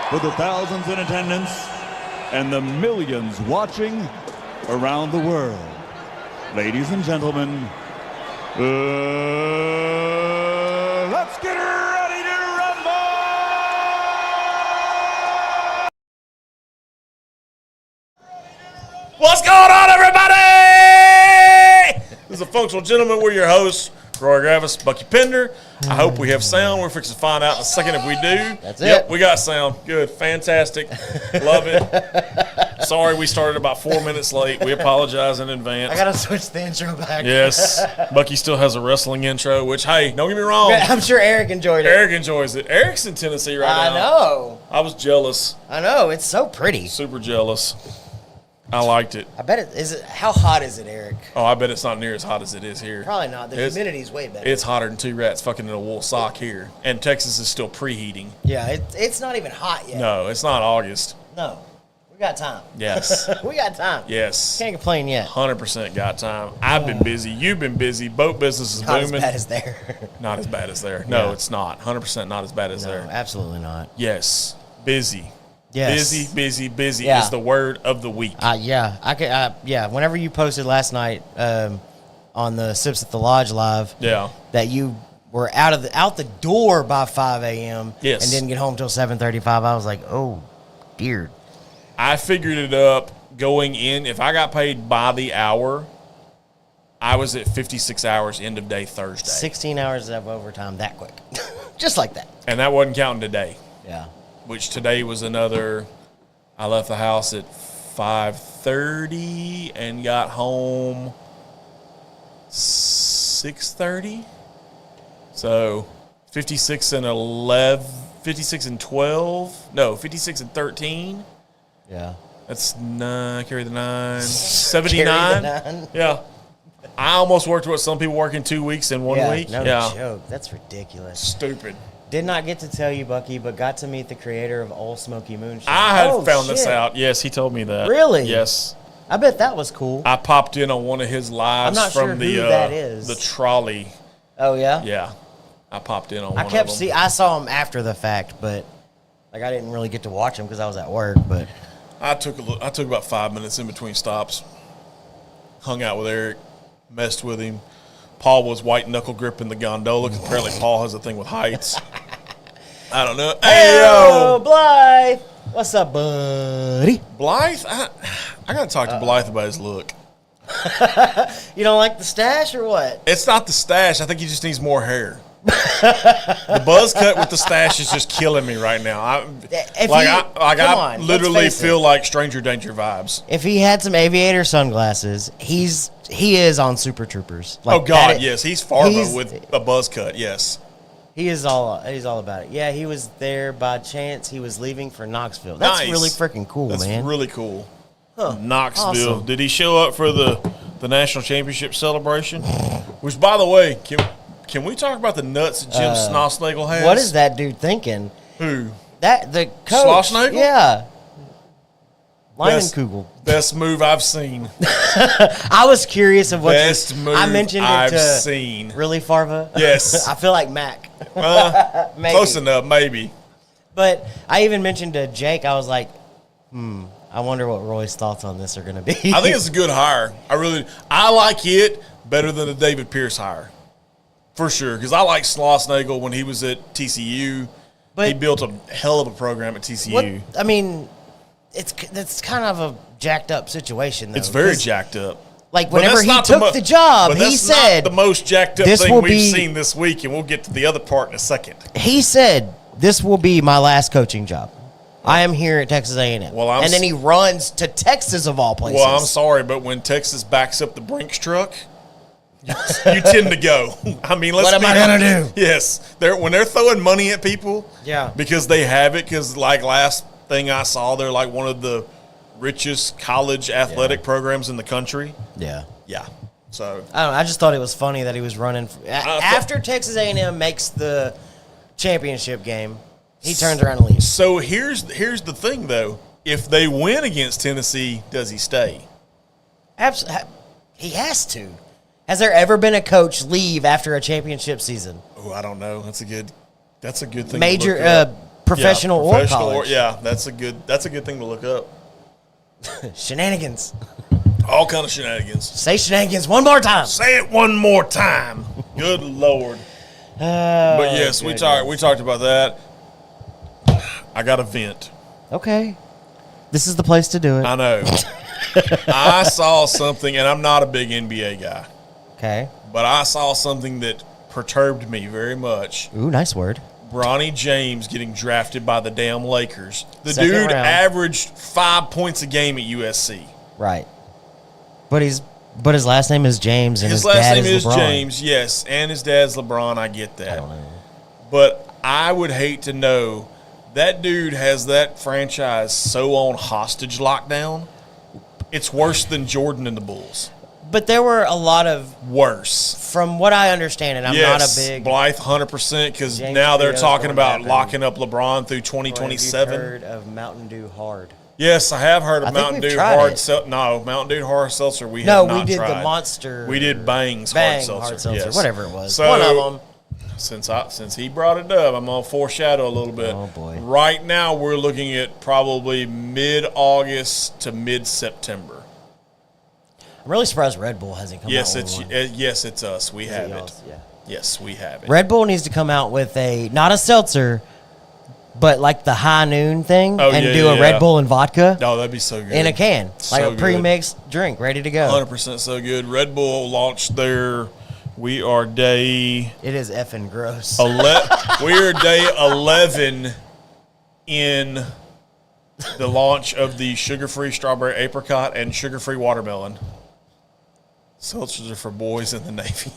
for the thousands in attendance and the millions watching around the world. Ladies and gentlemen, let's get ready to rumble! What's going on, everybody? This is a Functional Gentleman. We're your hosts, Roy Gravis, Bucky Pender. I hope we have sound. We're fixing to find out in a second if we do. That's it. Yep, we got sound. Good. Fantastic. Love it. Sorry we started about 4 minutes late. We apologize in advance. I got to switch the intro back. Yes. Bucky still has a wrestling intro, which, hey, don't get me wrong. I'm sure Eric enjoyed it. Eric enjoys it. Eric's in Tennessee right now. I know. I was jealous. I know. It's so pretty. Super jealous. I liked it. I bet it is. How hot is it, Eric? Oh, I bet it's not near as hot as it is here. Probably not. The humidity's way better. It's hotter than two rats fucking in a wool sock here. And Texas is still preheating. Yeah, it's not even hot yet. No, it's not August. No. We got time. Yes. We got time. Yes. Can't complain yet. 100% got time. I've been busy. You've been busy. Boat business is Not booming. as bad as there. Not as bad as there. No, Yeah. it's not. 100% not as bad as No, there. absolutely not. Yes. Busy. Yes. Busy Yeah. is the word of the week. Yeah. Whenever you posted last night on the Sips at the Lodge live, Yeah. that you were out the door by 5 a.m. Yes. and didn't get home till 7:35, I was like, oh, dear. I figured it up going in. If I got paid by the hour, I was at 56 hours end of day Thursday. 16 hours of overtime that quick. Just like that. And that wasn't counting today. Yeah. Which today was another. I left the house at 5:30 and got home 6:30. So 56 and 11, 56 and 12. No, 56 and 13. Yeah. That's 9. Carry the 9. Carry 79. the 9. Yeah. I almost worked what some people work in 2 weeks in 1 week. No Yeah. joke. That's ridiculous. Stupid. Did not get to tell you, Bucky, but got to meet the creator of Old Smoky Moonshine. I had found shit. this out. Yes, he told me that. Really? Yes. I bet that was cool. I popped in on one of his lives I'm not from sure the who that is. the trolley. Oh, yeah? Yeah. I popped in on I one kept of them. I saw him after the fact, but like I didn't really get to watch him because I was at work. But I took about 5 minutes in between stops. Hung out with Eric, messed with him. Paul was white knuckle gripping the gondola because apparently Paul has a thing with heights. I don't know. hey, yo, Blythe, what's up, buddy? Blythe. I gotta talk to Blythe about his look. You don't like the stash or what? It's not the stash. I think he just needs more hair. The buzz cut with the stash is just killing me right now. I literally feel like Stranger Danger vibes. If he had some aviator sunglasses, he is on Super Troopers. Like, Oh God, that yes, he's Fargo he's- with a buzz cut. Yes, he's all about it. Yeah, he was there by chance. He was leaving for Knoxville. That's Nice. really freaking cool, that's man. really cool. Huh. Knoxville. Awesome. Did he show up for the national championship celebration? Which, by the way, can we talk about the nuts that Jim Snossnagel has? What is that dude thinking? Who? That the coach? Schlossnagel? Yeah. Best- Leinenkugel. Best move I've seen. I was curious of what Best move I mentioned I've it to seen. Really Farva? Yes. I feel like Mac. Maybe. Close enough, maybe. But I even mentioned to Jake, I was like, I wonder what Roy's thoughts on this are going to be. I think it's a good hire. I like it better than the David Pierce hire. For sure, because I like Schlossnagel when he was at TCU. But he built a hell of a program at TCU. I mean, it's kind of a jacked up situation, though. It's very 'cause, jacked up. Like, But whenever that's he not took the job, but he that's said, not the most jacked up "This thing will we've be-" seen this week, and we'll get to the other part in a second. he said, this will be my last coaching job. I am here at Texas A&M. Well, and then he runs to Texas, of all places. Well, I'm sorry, but when Texas backs up the Brinks truck, you tend to go. I mean, let's What am be I gonna honest. do? Yes, when they're throwing money at people, Yeah. because they have it. Because like last thing I saw, they're like one of the richest college athletic programs in the country. Yeah. Yeah, so I don't know. I just thought it was funny that he was running. After Texas A&M makes the championship game, he turns around and leaves. So here's the thing though: if they win against Tennessee, does he stay? Absolutely, he has to. Has there ever been a coach leave after a championship season? Oh, I don't know. That's a good thing. Major, to look up. professional or college. Yeah, that's a good thing to look up. Shenanigans. All kind of shenanigans. Say shenanigans one more time. Say it one more time. Good Lord. But yes, we talked about that. I got a vent. Okay. This is the place to do it. I know. I saw something, and I'm not a big NBA guy. Okay. But I saw something that perturbed me very much. Ooh, nice word. Bronny James getting drafted by the damn Lakers. The Second dude round. averaged 5 points a game at USC. Right. But his last name is James, and his last dad name is LeBron. James, yes, and his dad's LeBron. I get that. I don't know. But I would hate to know that dude has that franchise so on hostage lockdown. It's worse than Jordan and the Bulls. But there were a lot of, Worse. from what I understand, and I'm not a big Blythe 100% because James now they're Theo's talking going to about happen. locking up LeBron through Have 2027. you heard of Mountain Dew Hard? Yes, I have heard of I think Mountain we've Dew tried Hard it. Seltzer. No, Mountain Dew Hard Seltzer we No, have not we did tried. the Monster. We did Bang's Bang Hard Seltzer. Yes. whatever it was. So, One of them. Since he brought it up, I'm going to foreshadow a little bit. Oh, boy. Right now, we're looking at probably mid-August to mid-September. I'm really surprised Red Bull hasn't come Yes, out it's with one. yes, it's us. We have it. Y'all's? Yeah. Yes, we have it. Red Bull needs to come out with not a seltzer, but like the high noon thing, Oh, and yeah, do a yeah. Red Bull and vodka Oh, that'd be so good. in a can, So like a good. pre-mixed drink, ready to go. 100% so good. Red Bull launched their. We are day. It is effing gross. We're day 11 in the launch of the sugar-free strawberry apricot and sugar-free watermelon. Seltzers are for boys in the Navy.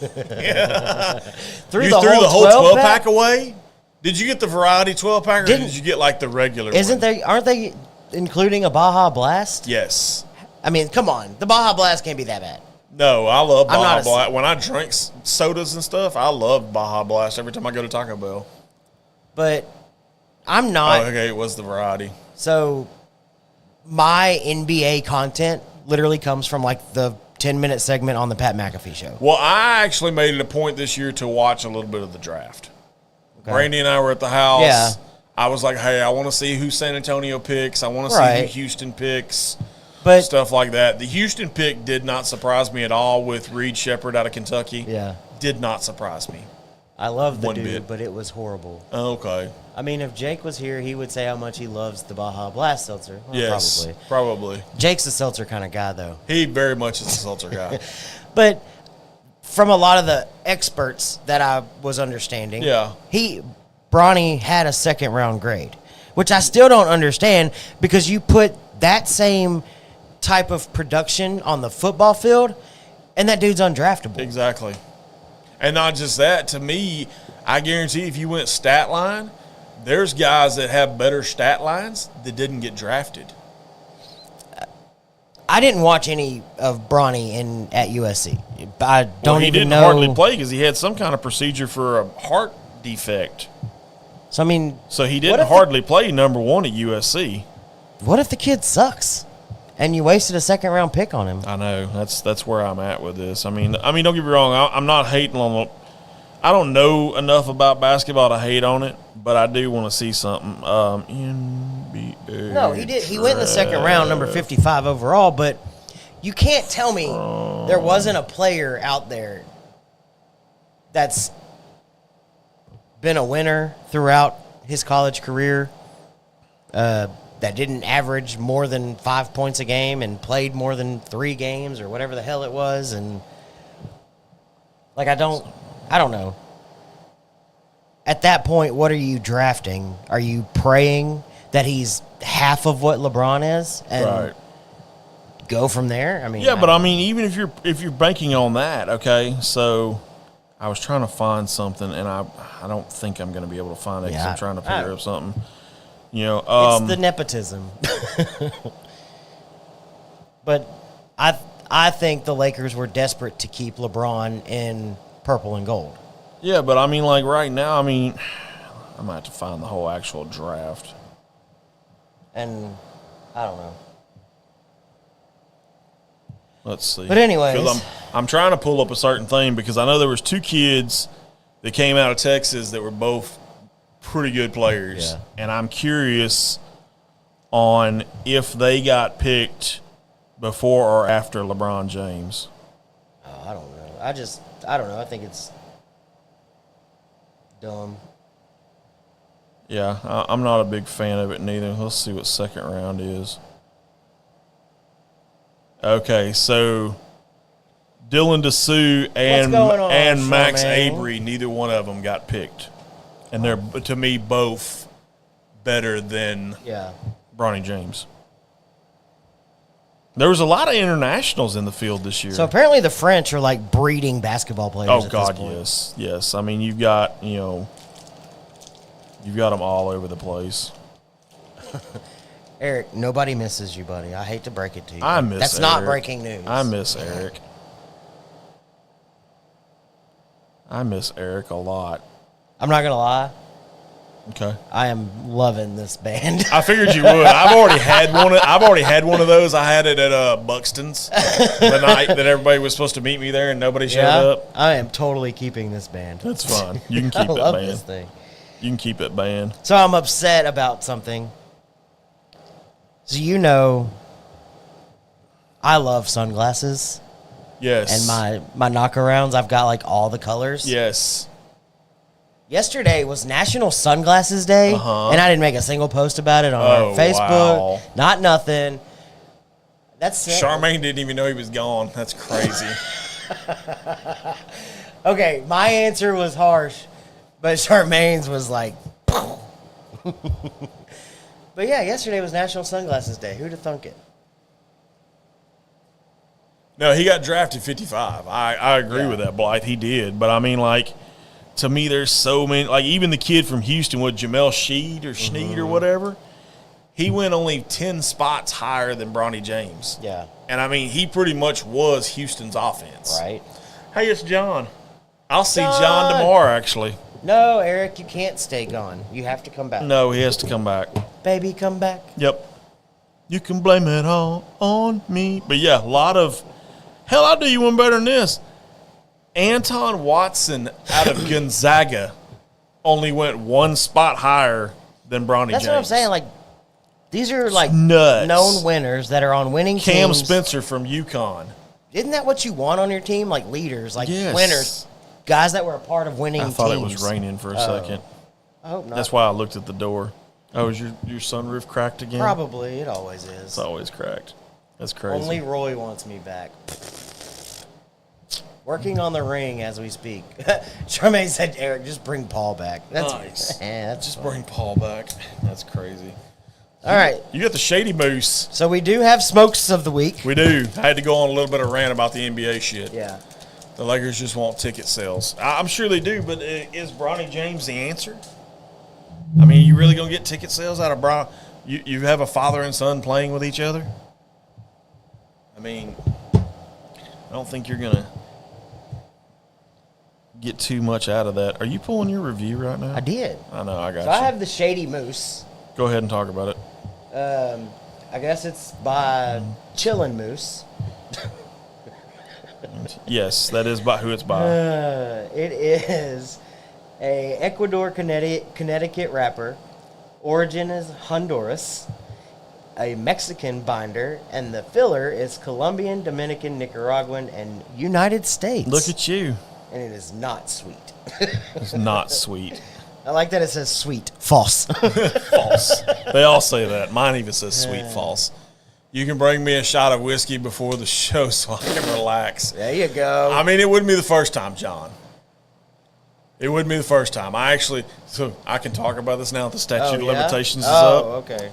Threw You the threw the whole 12 12-pack away? Did you get the variety 12-pack, or Didn't- did you get like the regular Isn't one? they? Aren't they including a Baja Blast? Yes. I mean, come on, the Baja Blast can't be that bad. No, I love I'm not Baja a- Blast. When I drink sodas and stuff, I love Baja Blast every time I go to Taco Bell. But I'm not. Oh, okay, it was the variety. So my NBA content literally comes from like the 10-minute segment on the Pat McAfee show. Well, I actually made it a point this year to watch a little bit of the draft. Okay. Brandy and I were at the house. Yeah. I was like, hey, I want to see who San Antonio picks. I want to see Right. who Houston picks. But Stuff like that. The Houston pick did not surprise me at all with Reed Shepherd out of Kentucky. yeah, Did not surprise me. I love the One dude, bit. but it was horrible. Okay. I mean, if Jake was here, he would say how much he loves the Baja Blast seltzer. Well, Yes. Probably. Jake's a seltzer kind of guy, though. He very much is a seltzer guy. But from a lot of the experts that I was understanding, Yeah. Bronny had a second round grade, which I still don't understand because you put that same type of production on the football field, and that dude's undraftable. Exactly. And not just that, to me, I guarantee if you went stat line, there's guys that have better stat lines that didn't get drafted. I didn't watch any of Bronny at USC. I don't he even didn't know. hardly play because he had some kind of procedure for a heart defect. So I mean, So he What didn't if hardly play number one at USC. what if the kid sucks, and you wasted a second round pick on him? I know. That's where I'm at with this. I mean, don't get me wrong. I'm not hating on the. I don't know enough about basketball to hate on it, but I do want to see something. NBA. No, he did. He went in the second round, number 55 overall. But you can't tell me there wasn't a player out there that's been a winner throughout his college career that didn't average more than 5 points a game and played more than 3 games or whatever the hell it was. And like, I don't know. At that point, what are you drafting? Are you praying that he's half of what LeBron is and Right. go from there? I mean, Yeah, but I mean, even if you're banking on that, okay. So I was trying to find something, and I don't think I'm going to be able to find it because Yeah, I'm trying to I- figure out something. You know, it's the nepotism. But I think the Lakers were desperate to keep LeBron in purple and gold. yeah, but I mean, like right now, I mean, I might have to find the whole actual draft. And I don't know. Let's see. But anyways. 'Cause I'm trying to pull up a certain thing because I know there was 2 kids that came out of Texas that were both pretty good players. Yeah. And I'm curious on if they got picked before or after LeBron James. Oh, I don't know. I don't know. I think it's dumb. Yeah, I'm not a big fan of it neither. Let's see what second round is. Okay, so Dylan DeSue and Max Charmaine? Avery, neither one of them got picked. And they're, to me, both better than Yeah. Bronny James. There was a lot of internationals in the field this year. So apparently the French are like breeding basketball players. Oh, at God, this point. yes. I mean, you've got them all over the place. Eric, nobody misses you, buddy. I hate to break it to you. I miss That's Eric. not breaking news. I miss Eric. I miss Eric a lot. I'm not gonna lie. Okay. I am loving this band. I figured you would. I've already had one of those. I had it at Buxton's the night that everybody was supposed to meet me there, and nobody showed up. I am totally keeping this band. That's fine. You can I keep it love banned. this thing. You can keep it banned. So I'm upset about something. So I love sunglasses. Yes. And my knockarounds, I've got like all the colors. Yes. Yesterday was National Sunglasses Day, and I didn't make a single post about it on our Facebook. Wow. Not nothing. That's it. Charmaine didn't even know he was gone. That's crazy. Okay, my answer was harsh, but Charmaine's was like. But yeah, yesterday was National Sunglasses Day. Who'd have thunk it? No, he got drafted 55. I agree with that, Blythe. He did. But, I mean, like, to me, there's so many. Like, even the kid from Houston with Jamel Sneed or whatever, he went only 10 spots higher than Bronny James. Yeah. And, I mean, he pretty much was Houston's offense. Right. Hey, it's John. I'll see John tomorrow, actually. No, Eric, you can't stay gone. You have to come back. No, he has to come back. Baby, come back. Yep. You can blame it all on me. But, yeah, a lot of – hell, I'll do you one better than this. Anton Watson out of Gonzaga only went one spot higher than Bronny James. That's what I'm saying. Like, these are like nuts. known winners that are on winning Cam teams. Spencer from UConn. Isn't that what you want on your team? Like leaders, like Yes. winners, guys that were a part of winning I teams. thought it was raining for a second. I hope not. That's why I looked at the door. Oh, is your sunroof cracked again? Probably. It always is. It's always cracked. That's crazy. Only Roy wants me back. Working on the ring as we speak. Charmaine said, Eric, just bring Paul back. That's Nice. That's Just fine. bring Paul back. That's crazy. All right. You got the Shady Moose. So we do have smokes of the week. We do. I had to go on a little bit of rant about the NBA shit. Yeah. The Lakers just want ticket sales. I'm sure they do, but is Bronny James the answer? I mean, you really going to get ticket sales out of Bron? You have a father and son playing with each other? I mean, I don't think you're going to get too much out of that. Are you pulling your review right now? I did. I know, I got So you. I have the Shady Moose. Go ahead and talk about it. I guess it's by Chillin' Moose. Yes, that is by who it's by. It is a Ecuador, Connecticut wrapper. Origin is Honduras. A Mexican binder, and the filler is Colombian, Dominican, Nicaraguan, and United States. Look at you. And it is not sweet. It's not sweet. I like that it says sweet. False. False. They all say that. Mine even says sweet false. You can bring me a shot of whiskey before the show so I can relax. There you go. I mean, it wouldn't be the first time, John. It wouldn't be the first time. So I can talk about this now that the statute of limitations is up. Okay.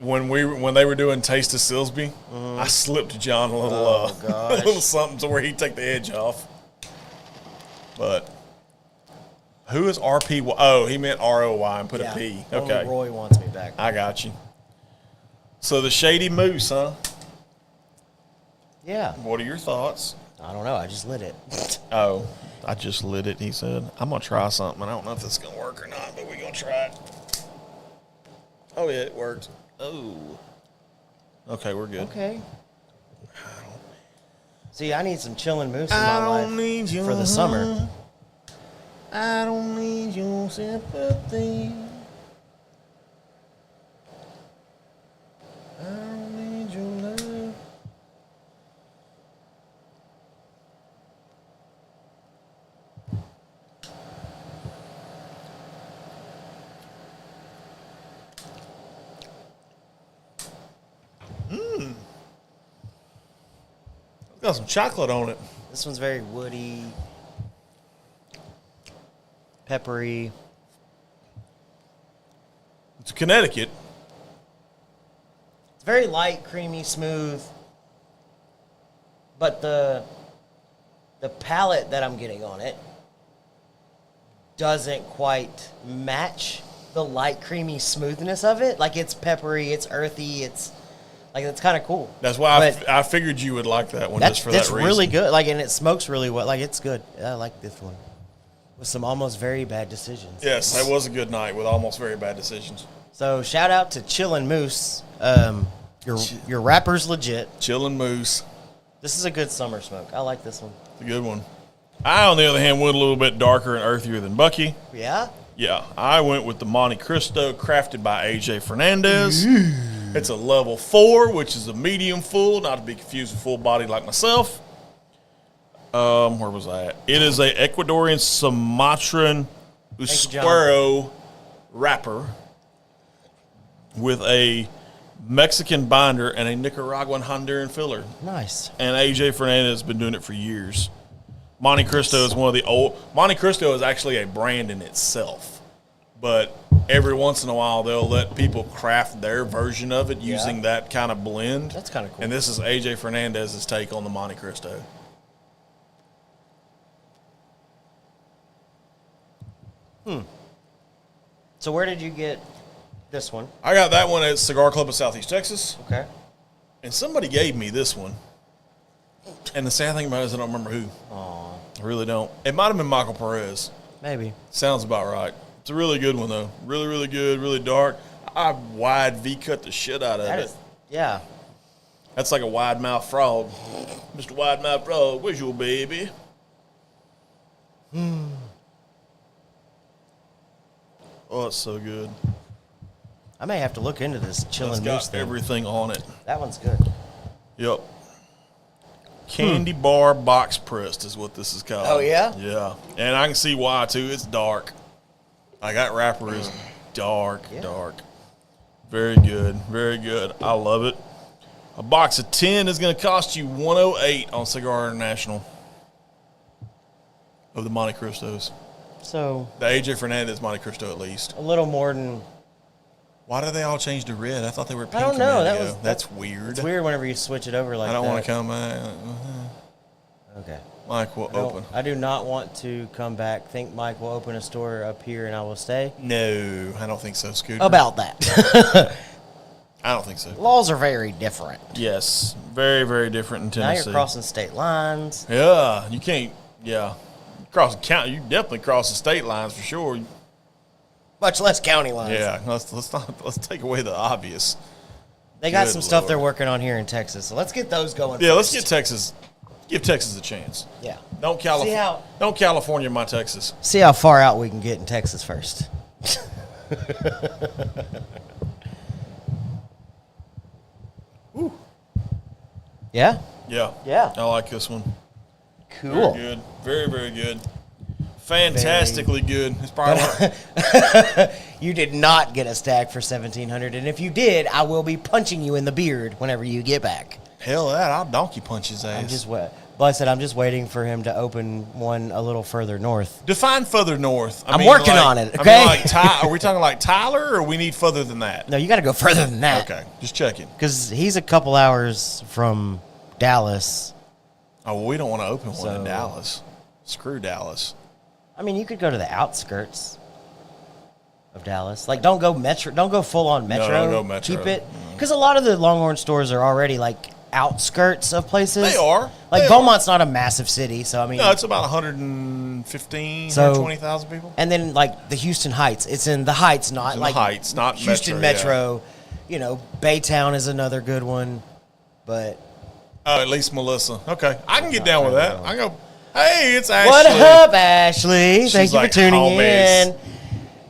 When they were doing Taste of Silsby, I slipped John a little, a little something to where he'd take the edge off. But who is RP? Oh, he meant ROY and put a P. Okay. Only Roy wants me back. I got you. So the Shady Moose, huh? Yeah. What are your thoughts? I don't know. I just lit it. Oh, I just lit it, he said. I'm going to try something. I don't know if this is going to work or not, but we're going to try it. Oh, yeah, it worked. Oh. Okay, we're good. Okay. See, I need some Chillin' Moose in my life for the summer. I don't need your sympathy. I don't need your love. Got some chocolate on it. This one's very woody, peppery. It's Connecticut. It's very light, creamy, smooth. But the palate that I'm getting on it doesn't quite match the light, creamy smoothness of it. Like, it's peppery, it's earthy, it's kind of cool. That's why But I figured you would like that one just for that reason. That's really good. Like, and it smokes really well. Like, it's good. I like this one. With some almost very bad decisions. Yes, that was a good night with almost very bad decisions. So shout out to Chillin' Moose. Your rapper's legit. Chillin' Moose. This is a good summer smoke. I like this one. It's a good one. I, on the other hand, went a little bit darker and earthier than Bucky. Yeah? Yeah, I went with the Monte Cristo crafted by AJ Fernandez. It's a level 4, which is a medium full, not to be confused with full body like myself. Where was I at? It is a Ecuadorian Sumatran Usquero wrapper with a Mexican binder and a Nicaraguan Honduran filler. Nice. And AJ Fernandez has been doing it for years. Monte Cristo is one of the old. Monte Cristo is actually a brand in itself, but every once in a while they'll let people craft their version of it using that kind of blend. That's kind of cool. And this is AJ Fernandez's take on the Monte Cristo. So where did you get this one? I got that one at Cigar Club of Southeast Texas, Okay. and somebody gave me this one. And the sad thing about it is I don't remember who. Aw. I really don't. It might have been Michael Perez. Maybe. Sounds about right. It's a really good one, though. Really, really good, really dark. I wide V-cut the shit out of That it. is, yeah. That's like a wide-mouth frog. Mr. Wide-Mouth Frog, where's your baby? Oh, it's so good. I may have to look into this It's Chillin' Moose got thing. everything on it. That one's good. Yep. Candy bar box pressed is what this is called. Oh, yeah? Yeah. And I can see why, too. It's dark. Like, that wrapper is dark, Yeah. dark. Very good. Very good. I love it. A box of 10 is going to cost you $108 on Cigar International of the Monte Cristos. So The AJ Fernandez Monte Cristo, at least. a little more than. Why did they all change to red? I thought they were pink. I don't a know. minute That ago. was That's weird. It's weird whenever you switch it over like that. I don't want to come back. Okay. Mike will open. I do not want to come back. Think Mike will open a store up here and I will stay. No, I don't think so, Scooter. About that. I don't think so. Laws are very different. Yes, very, very different in Now Tennessee. you're crossing state lines. Yeah, you can't. Yeah, crossing county. You definitely cross the state lines for sure. Much less county lines. Yeah, let's take away the obvious. They got Good some stuff Lord. they're working on here in Texas. So let's get those going. Yeah, let's first. get Texas. Give Texas a chance. Yeah. Don't California my Texas. See how far out we can get in Texas first. Yeah? Yeah. Yeah. I like this one. Cool. Very good. Very, very good. Fantastically good. It's probably You did not get a stack for $1,700, and if you did, I will be punching you in the beard whenever you get back. hell that. I'll donkey punch his ass. I'm just Blessed, I'm just waiting for him to open one a little further north. Define further north. I'm working on it, okay? Are we talking like Tyler, or we need further than that? No, you got to go further than that. Okay, just checking. Because he's a couple hours from Dallas. Oh, well, we don't want to open one in So- Dallas. Screw Dallas. I mean, you could go to the outskirts of Dallas. Like, don't go metro. Don't go full on metro. don't go metro. Keep it, because a lot of the Longhorn stores are already like outskirts of places. They are. Like They Beaumont's not a massive city, so I mean. No, it's about 115, So- 120,000 people. And then like the Houston Heights, it's in the Heights, not in the like Heights, not Houston Metro, You know, Baytown is another good one, but Oh, at least Melissa. Okay, I can get down with that. I go. Hey, it's Ashley. What up, Ashley? She's Thank you like for tuning homies. in.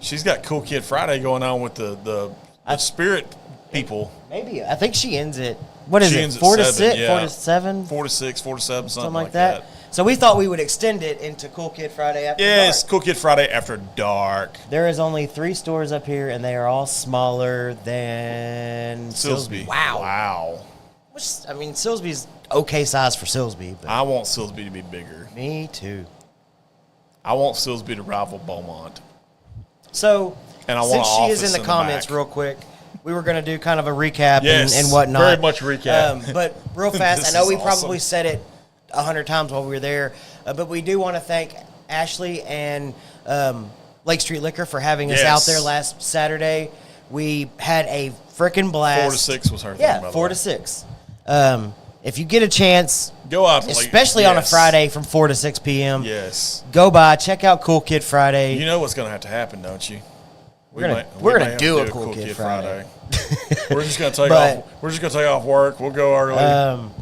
She's got Cool Kid Friday going on with the spirit people. Maybe. I think she ends it. What is She it? ends at 4 to 7, 6? yeah. 4 to 7? 4 to 6, 4 to 7, Something like that. So we thought we would extend it into Cool Kid Friday after Yes, dark. Cool Kid Friday after dark. There is only 3 stores up here, and they are all smaller than Silsby. Wow. Which, I mean, Silsby's okay size for Silsby. But I want Silsby to be bigger. me too. I want Silsby to rival Beaumont. So, And I want since an she is office in the in the comments back. real quick, we were going to do kind of a recap Yes, and whatnot. very much recap. But real fast, I This know is we awesome. probably said it 100 times while we were there, but we do want to thank Ashley and Lake Street Liquor for having us Yes. out there last Saturday. We had a freaking blast. 4 to 6 was her thing, Yeah, by the 4 way. to 6. If you get a chance, Go out to Lake- especially on a yes. Friday from 4 to 6 p.m., Yes. go by, check out Cool Kid Friday. You know what's going to have to happen, don't you? We're gonna we might do have to a Cool Kid Friday. We're just going to take But- off. We're just going to take off work. We'll go early.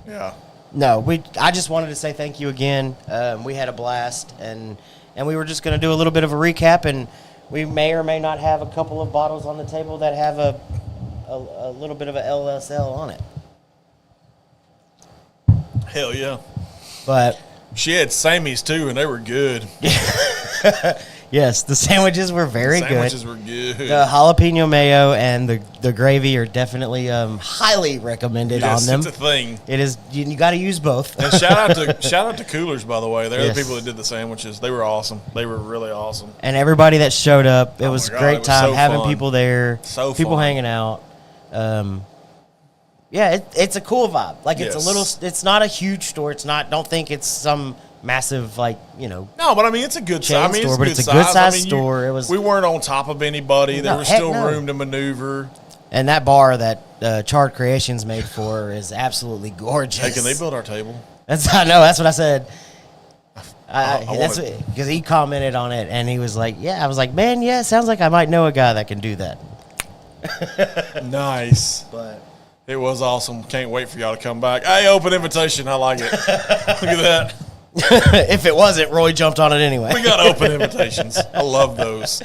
Yeah. No, I just wanted to say thank you again. We had a blast, and we were just going to do a little bit of a recap, and we may or may not have a couple of bottles on the table that have a little bit of a LSL on it. Hell yeah. But She had Sammy's too, and they were good. yes, the sandwiches were very Sandwiches good. were good. The jalapeno mayo and the gravy are definitely highly recommended Yes, on them. it's a thing. It is you got to use both. And shout out to Coolers, by the way. They're Yes. the people that did the sandwiches. They were awesome. They were really awesome. And everybody that showed up, it Oh was my a God, great it was time so having fun. people there, So people fun. hanging out. Yeah, it's a cool vibe. Like it's Yes. a little. It's not a huge store. It's not. Don't think it's some massive No, but I mean it's a good Chain size. I mean, store, but it's a size. good size I mean, store. It was- We weren't on top of anybody. There No, was heck still no. room to maneuver. And that bar that Charred Creations made for is absolutely gorgeous. Hey, can they build our table? I know. That's what I said. I That's wanna- because he commented on it and he was like, "Yeah." I was like, "Man, yeah, it sounds like I might know a guy that can do that." Nice. But It was awesome. Can't wait for y'all to come back. Hey, open invitation. I like it. Look at that. if it wasn't, Roy jumped on it anyway. We got open invitations. I love those.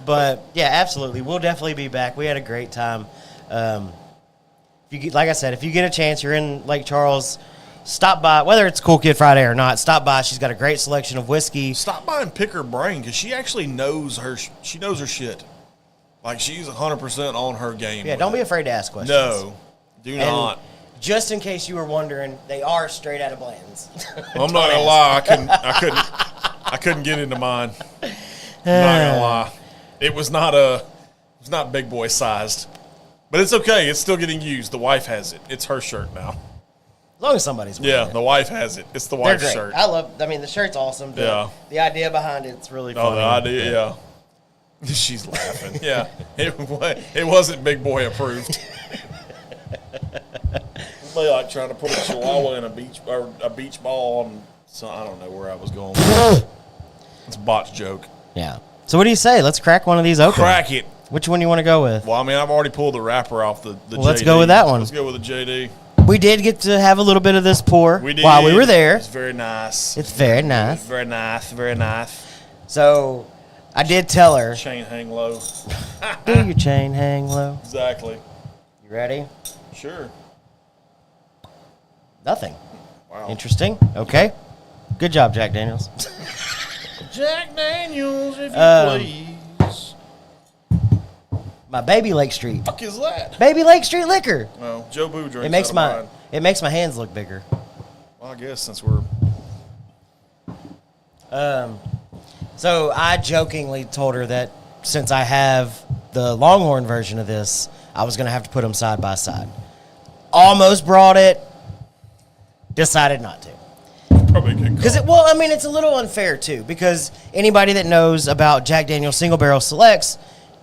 But yeah, absolutely, we'll definitely be back. We had a great time. If you get, like I said, if you get a chance, you're in Lake Charles, stop by. Whether it's Cool Kid Friday or not, stop by. She's got a great selection of whiskey. Stop by and pick her brain because she actually knows her. She knows her shit. Like she's 100% on her game. Yeah, with don't be it. afraid to ask questions. No, do And not. just in case you were wondering, they are straight out of Bland's. I'm not gonna lie. I couldn't get into mine. I'm not gonna lie. It was not big boy sized, but it's okay. It's still getting used. The wife has it. It's her shirt now. As long as somebody's wearing Yeah, it. the wife has it. It's the They're wife's great. shirt. I mean, the shirt's awesome. Yeah. The idea behind it's really Oh, funny. the idea. Yeah. She's laughing. Yeah, it wasn't big boy approved. It'd be like trying to put a chihuahua in a beach ball, and so I don't know where I was going. It's a botch joke. Yeah. So what do you say? Let's crack one of these open. Crack it. Which one you want to go with? Well, I mean, I've already pulled the wrapper off the Well, let's JD. go with that one. Let's go with the JD. We did get to have a little bit of this pour We did. while we were there. It's very nice. It's very It's nice. very nice. Very nice. So I did tell her, Chain hang low. do your chain hang low. Exactly. You ready? Sure. Nothing. Wow. Interesting. Okay. Good job, Jack Daniels. Jack Daniels, if you please. My baby Lake Street. Fuck is that? Baby Lake Street liquor. Well, Joe Boo drinks. It makes out of my mine. it makes my hands look bigger. Well, I guess since we're So I jokingly told her that since I have the Longhorn version of this, I was going to have to put them side by side. Almost brought it. Decided not to. probably a good Because it's a little unfair too. Because anybody that knows about Jack Daniel's Single Barrel Selects,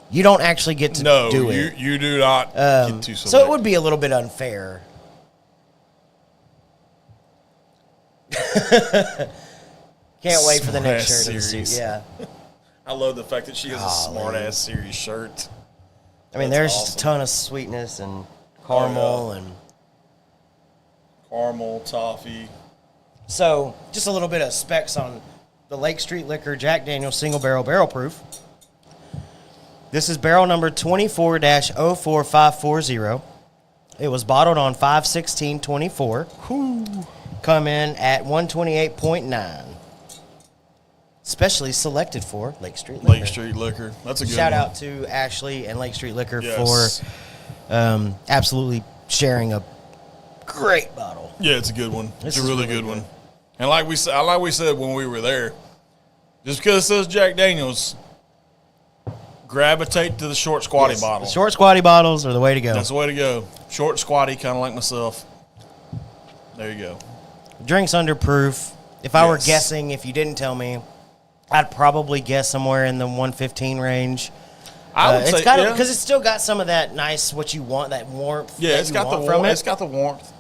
you don't actually get to no, do it. you do not get to select. So it would be a little bit unfair. Can't wait for the next Smart-ass shirt of the series. suit. Yeah. I love the fact that she has a Golly. smart ass series shirt. I mean, That's there's awesome. just a ton of sweetness and caramel Oh, yeah. and Caramel, toffee. So, just a little bit of specs on the Lake Street Liquor Jack Daniel's Single Barrel Proof. This is barrel number 24-04540. It was bottled on 5/16/24. Come in at 128.9. Specially selected for Lake Street Liquor. Lake Street Liquor. That's a good Shout one. out to Ashley and Lake Street Liquor Yes. for absolutely sharing a great bottle. Yeah, it's a good one. This It's a is really really good good. one. And like we said when we were there, just because it says Jack Daniels, gravitate to the short squatty Yes, bottle. the short squatty bottles are the way to go. That's the way to go. Short squatty, kind of like myself. There you go. Drinks under proof. If I were Yes. guessing, if you didn't tell me, I'd probably guess somewhere in the 115 range. I would say, yeah. Because it's still got some of that nice, what you want, that warmth. Yeah, that it's you got the want from warmth. it. It's got the warmth.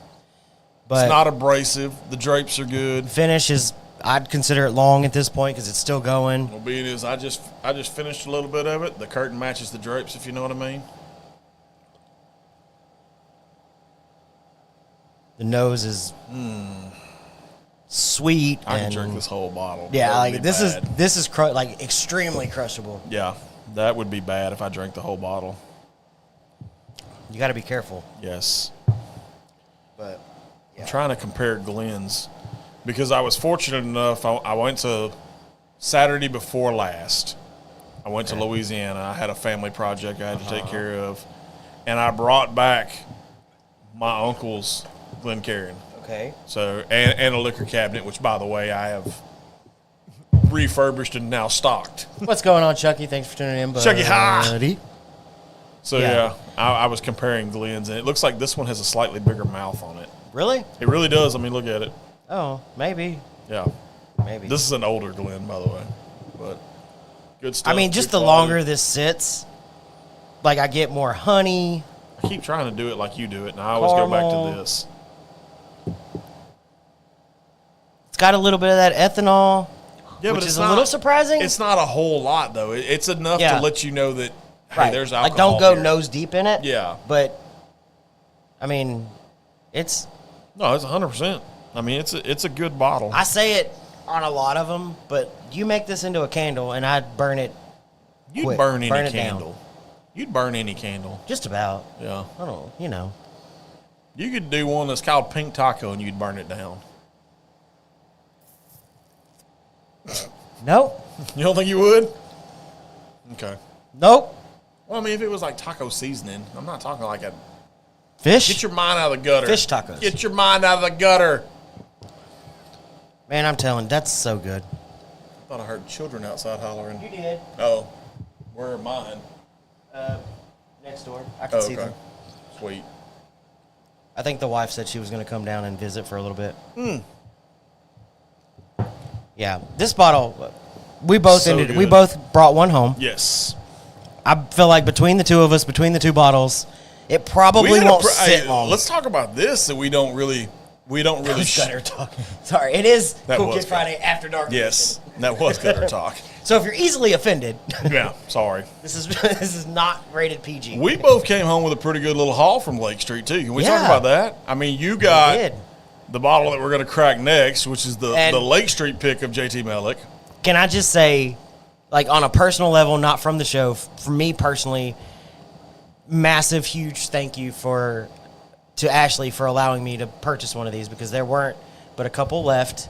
But It's not abrasive. The drapes are good. finish is, I'd consider it long at this point because it's still going. Well, being is I just finished a little bit of it. The curtain matches the drapes, if you know what I mean. The nose is sweet. I can and drink this whole bottle. Yeah, That would like be this bad. is like extremely crushable. Yeah, that would be bad if I drank the whole bottle. You got to be careful. Yes. But I'm trying to compare Glenn's because I was fortunate enough. I went to Saturday before last. I went to Louisiana. I had a family project I had to take care of, and I brought back my uncle's Glencairn. okay. So and a liquor cabinet, which by the way I have refurbished and now stocked. What's going on, Chucky? Thanks for tuning in, buddy. Chucky, hi. So Yeah. yeah, I was comparing Glenn's, and it looks like this one has a slightly bigger mouth on it. Really? It really does. I mean, look at it. Oh, maybe. Yeah. Maybe. This is an older Glen, by the way, but good stuff. I mean, just good the quality. longer this sits, like I get more honey. I keep trying to do it like you do it, and I always go back Caramel. to this. It's got a little bit of that ethanol, Yeah, which but is it's a little not- surprising. It's not a whole lot though. It's enough Yeah. to let you know that hey, right. there's alcohol. Like, don't go here. nose deep in it. Yeah. But, I mean, it's. No, it's 100%. I mean, it's a good bottle. I say it on a lot of them, but you make this into a candle, and I'd burn it. You'd quick. burn any Burn it down. candle. You'd burn any candle. Just about. Yeah. I don't know. You know. You could do one that's called Pink Taco, and you'd burn it down. Nope. You don't think you would? Okay. Nope. Well, I mean, if it was like taco seasoning, I'm not talking like a. Fish. Get your mind out of the gutter. Fish tacos. Get your mind out of the gutter. Man, I'm telling, that's so good. I thought I heard children outside hollering. You did. Oh, where are mine? Next door. I can Oh, see okay. them. Sweet. I think the wife said she was going to come down and visit for a little bit. Yeah, this bottle, we both So ended. We good. both brought one home. Yes. I feel like between the two of us, between the two bottles, it probably We had won't a sit hey, long. Let's talk about this that we don't really Gutter talk. Sorry, it is That Cool was Kids good. Friday after dark. Yes, that was gutter talk. So if you're easily offended, Yeah, sorry. this is not rated PG. We both came home with a pretty good little haul from Lake Street too. Can we talk Yeah. about that? I mean, you got did. the bottle that we're going to crack next, which is And- the Lake Street pick of JT Melick. Can I just say, like on a personal level, not from the show, for me personally, massive, huge thank you to Ashley for allowing me to purchase one of these because there weren't but a couple left,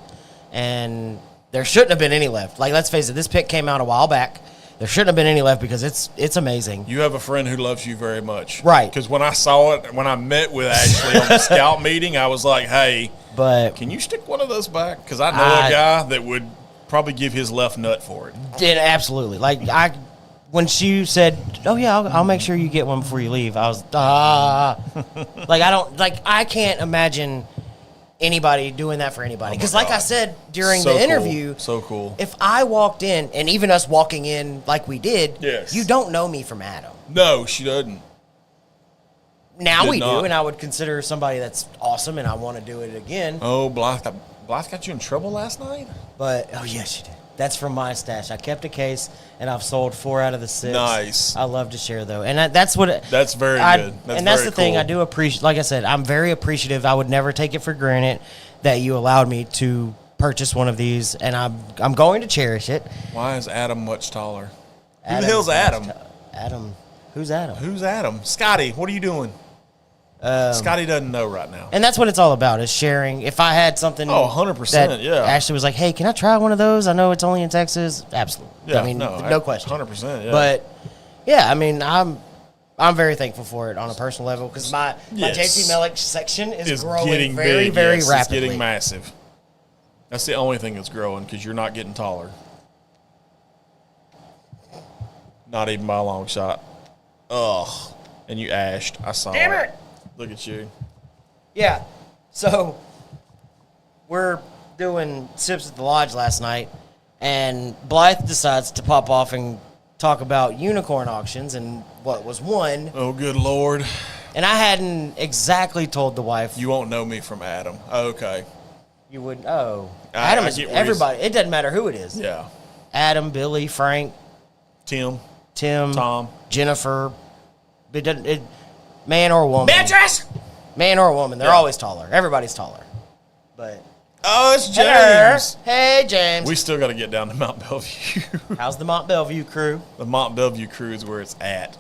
and there shouldn't have been any left. Like, let's face it, this pick came out a while back. There shouldn't have been any left because it's amazing. You have a friend who loves you very much. Right. Because when I saw it, when I met with Ashley on the scout meeting, I was like, hey, But can you stick one of those back? Because I know I- a guy that would probably give his left nut for it. did absolutely. Like, when she said, "Oh yeah, I'll make sure you get one before you leave," I was I can't imagine anybody doing that for anybody. Because, like I said during So the cool. interview, So cool. if I walked in, and even us walking in like we did, Yes. you don't know me from Adam. No, she doesn't. Now Did we not. do, and I would consider somebody that's awesome, and I want to do it again. Oh, Blythe got you in trouble last night? But oh yes, you did. That's from my stash. I kept a case, and I've sold 4 out of the 6. Nice. I love to share though, and that's what. That's very I- good. That's and that's very the thing. cool. I do appreciate. Like I said, I'm very appreciative. I would never take it for granted that you allowed me to purchase one of these, and I'm going to cherish it. Why is Adam much taller? Who the hell's Adam? Adam. Who's Adam? Who's Adam? Scotty, what are you doing? Scotty doesn't know right now. And that's what it's all about, is sharing. If I had something 100%, that yeah. Ashley was like, hey, can I try one of those? I know it's only in Texas. Absolutely. Yeah, I mean, no, no question. 100%, yeah. But, yeah, I mean, I'm very thankful for it on a personal level because my JT Mellick section is growing getting very, big, very yes, rapidly. It's getting massive. That's the only thing that's growing because you're not getting taller. Not even by a long shot. Ugh. And you ashed. I saw Damn it. Look at you. Yeah. So we're doing Sips at the Lodge last night, and Blythe decides to pop off and talk about unicorn auctions and what was won. Oh, good Lord. And I hadn't exactly told the wife. You won't know me from Adam. Okay. You wouldn't. Oh. Adam is everybody. It doesn't matter who it is. Yeah. Adam, Billy, Frank, Tim, Tom, Jennifer. It doesn't. Man or woman. Beatrice! Man or woman. They're always taller. Everybody's taller. But. Oh, it's James. Hey, James. We still got to get down to Mount Bellevue. How's the Mont Bellevue crew? The Mont Bellevue crew is where it's at.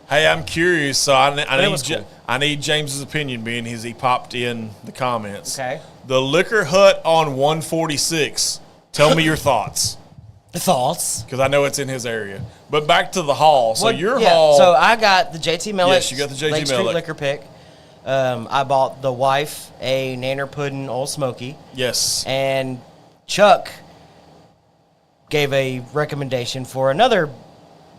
Hey, I'm curious, so I need James's opinion, being he popped in the comments. Okay. The Liquor Hut on 146. Tell me your thoughts. The thoughts. Because I know it's in his area. But back to the haul. So yeah, haul. So I got the JT Mellick. Yes, you got the JT Lake Street Mellick. Liquor pick. I bought the wife a Nanner Pudding Old Smoky. Yes. And Chuck gave a recommendation for another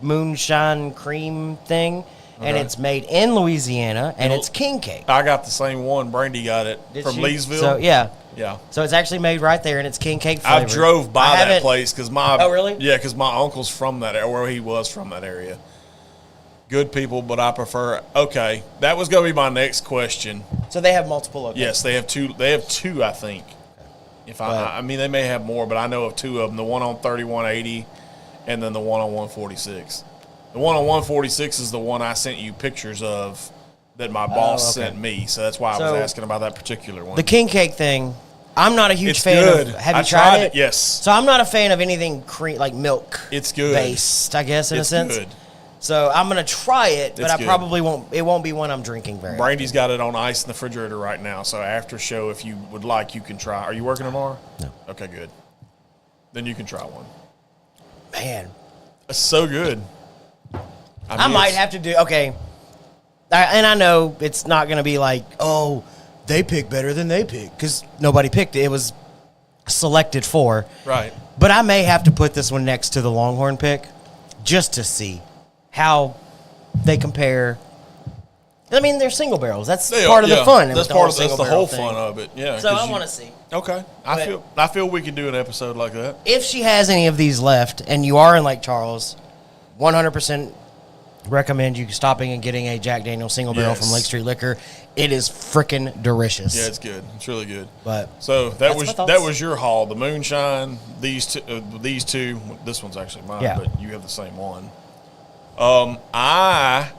moonshine cream thing. And it's made in Louisiana, and it's king cake. I got the same one. Brandy got it from she? Leesville. So, yeah. Yeah. So it's actually made right there, and it's king cake flavored. I drove by that place because my... Oh, really? Yeah, because my uncle's from that area, where he was from that area. Good people, but I prefer... Okay, that was going to be my next question. So they have multiple locations? Yes, they have two. They have two, I think. I mean, they may have more, but I know of two of them. The one on 3180 and then the one on 146. The one on 146 is the one I sent you pictures of that my boss sent me. So that's why I was asking about that particular one. The king cake thing, I'm not a huge fan good. of. Have you tried it? Yes. So I'm not a fan of anything cream, like milk. It's good. Based, I guess, in a sense. It's good. So I'm going to try it, but It's I good. probably won't. It won't be one I'm drinking very often. Brandy's got it on ice in the refrigerator right now. So after show, if you would like, you can try. Are you working tomorrow? No. Okay, good. Then you can try one. Man. It's so good. I might have to do, okay. And I know it's not going to be like, oh, they pick better than they pick, because nobody picked it. It was selected for. Right. But I may have to put this one next to the Longhorn pick just to see how they compare. I mean, they're single barrels. That's part of the fun. That's the whole fun of it. Yeah. So I want to see. Okay. I feel we can do an episode like that. If she has any of these left and you are in Lake Charles, 100% recommend you stopping and getting a Jack Daniel's single barrel from Lake Street Liquor. It is freaking delicious. Yeah, it's good. It's really good. But so that was your haul. The moonshine. These two. This one's actually mine, but you have the same one. I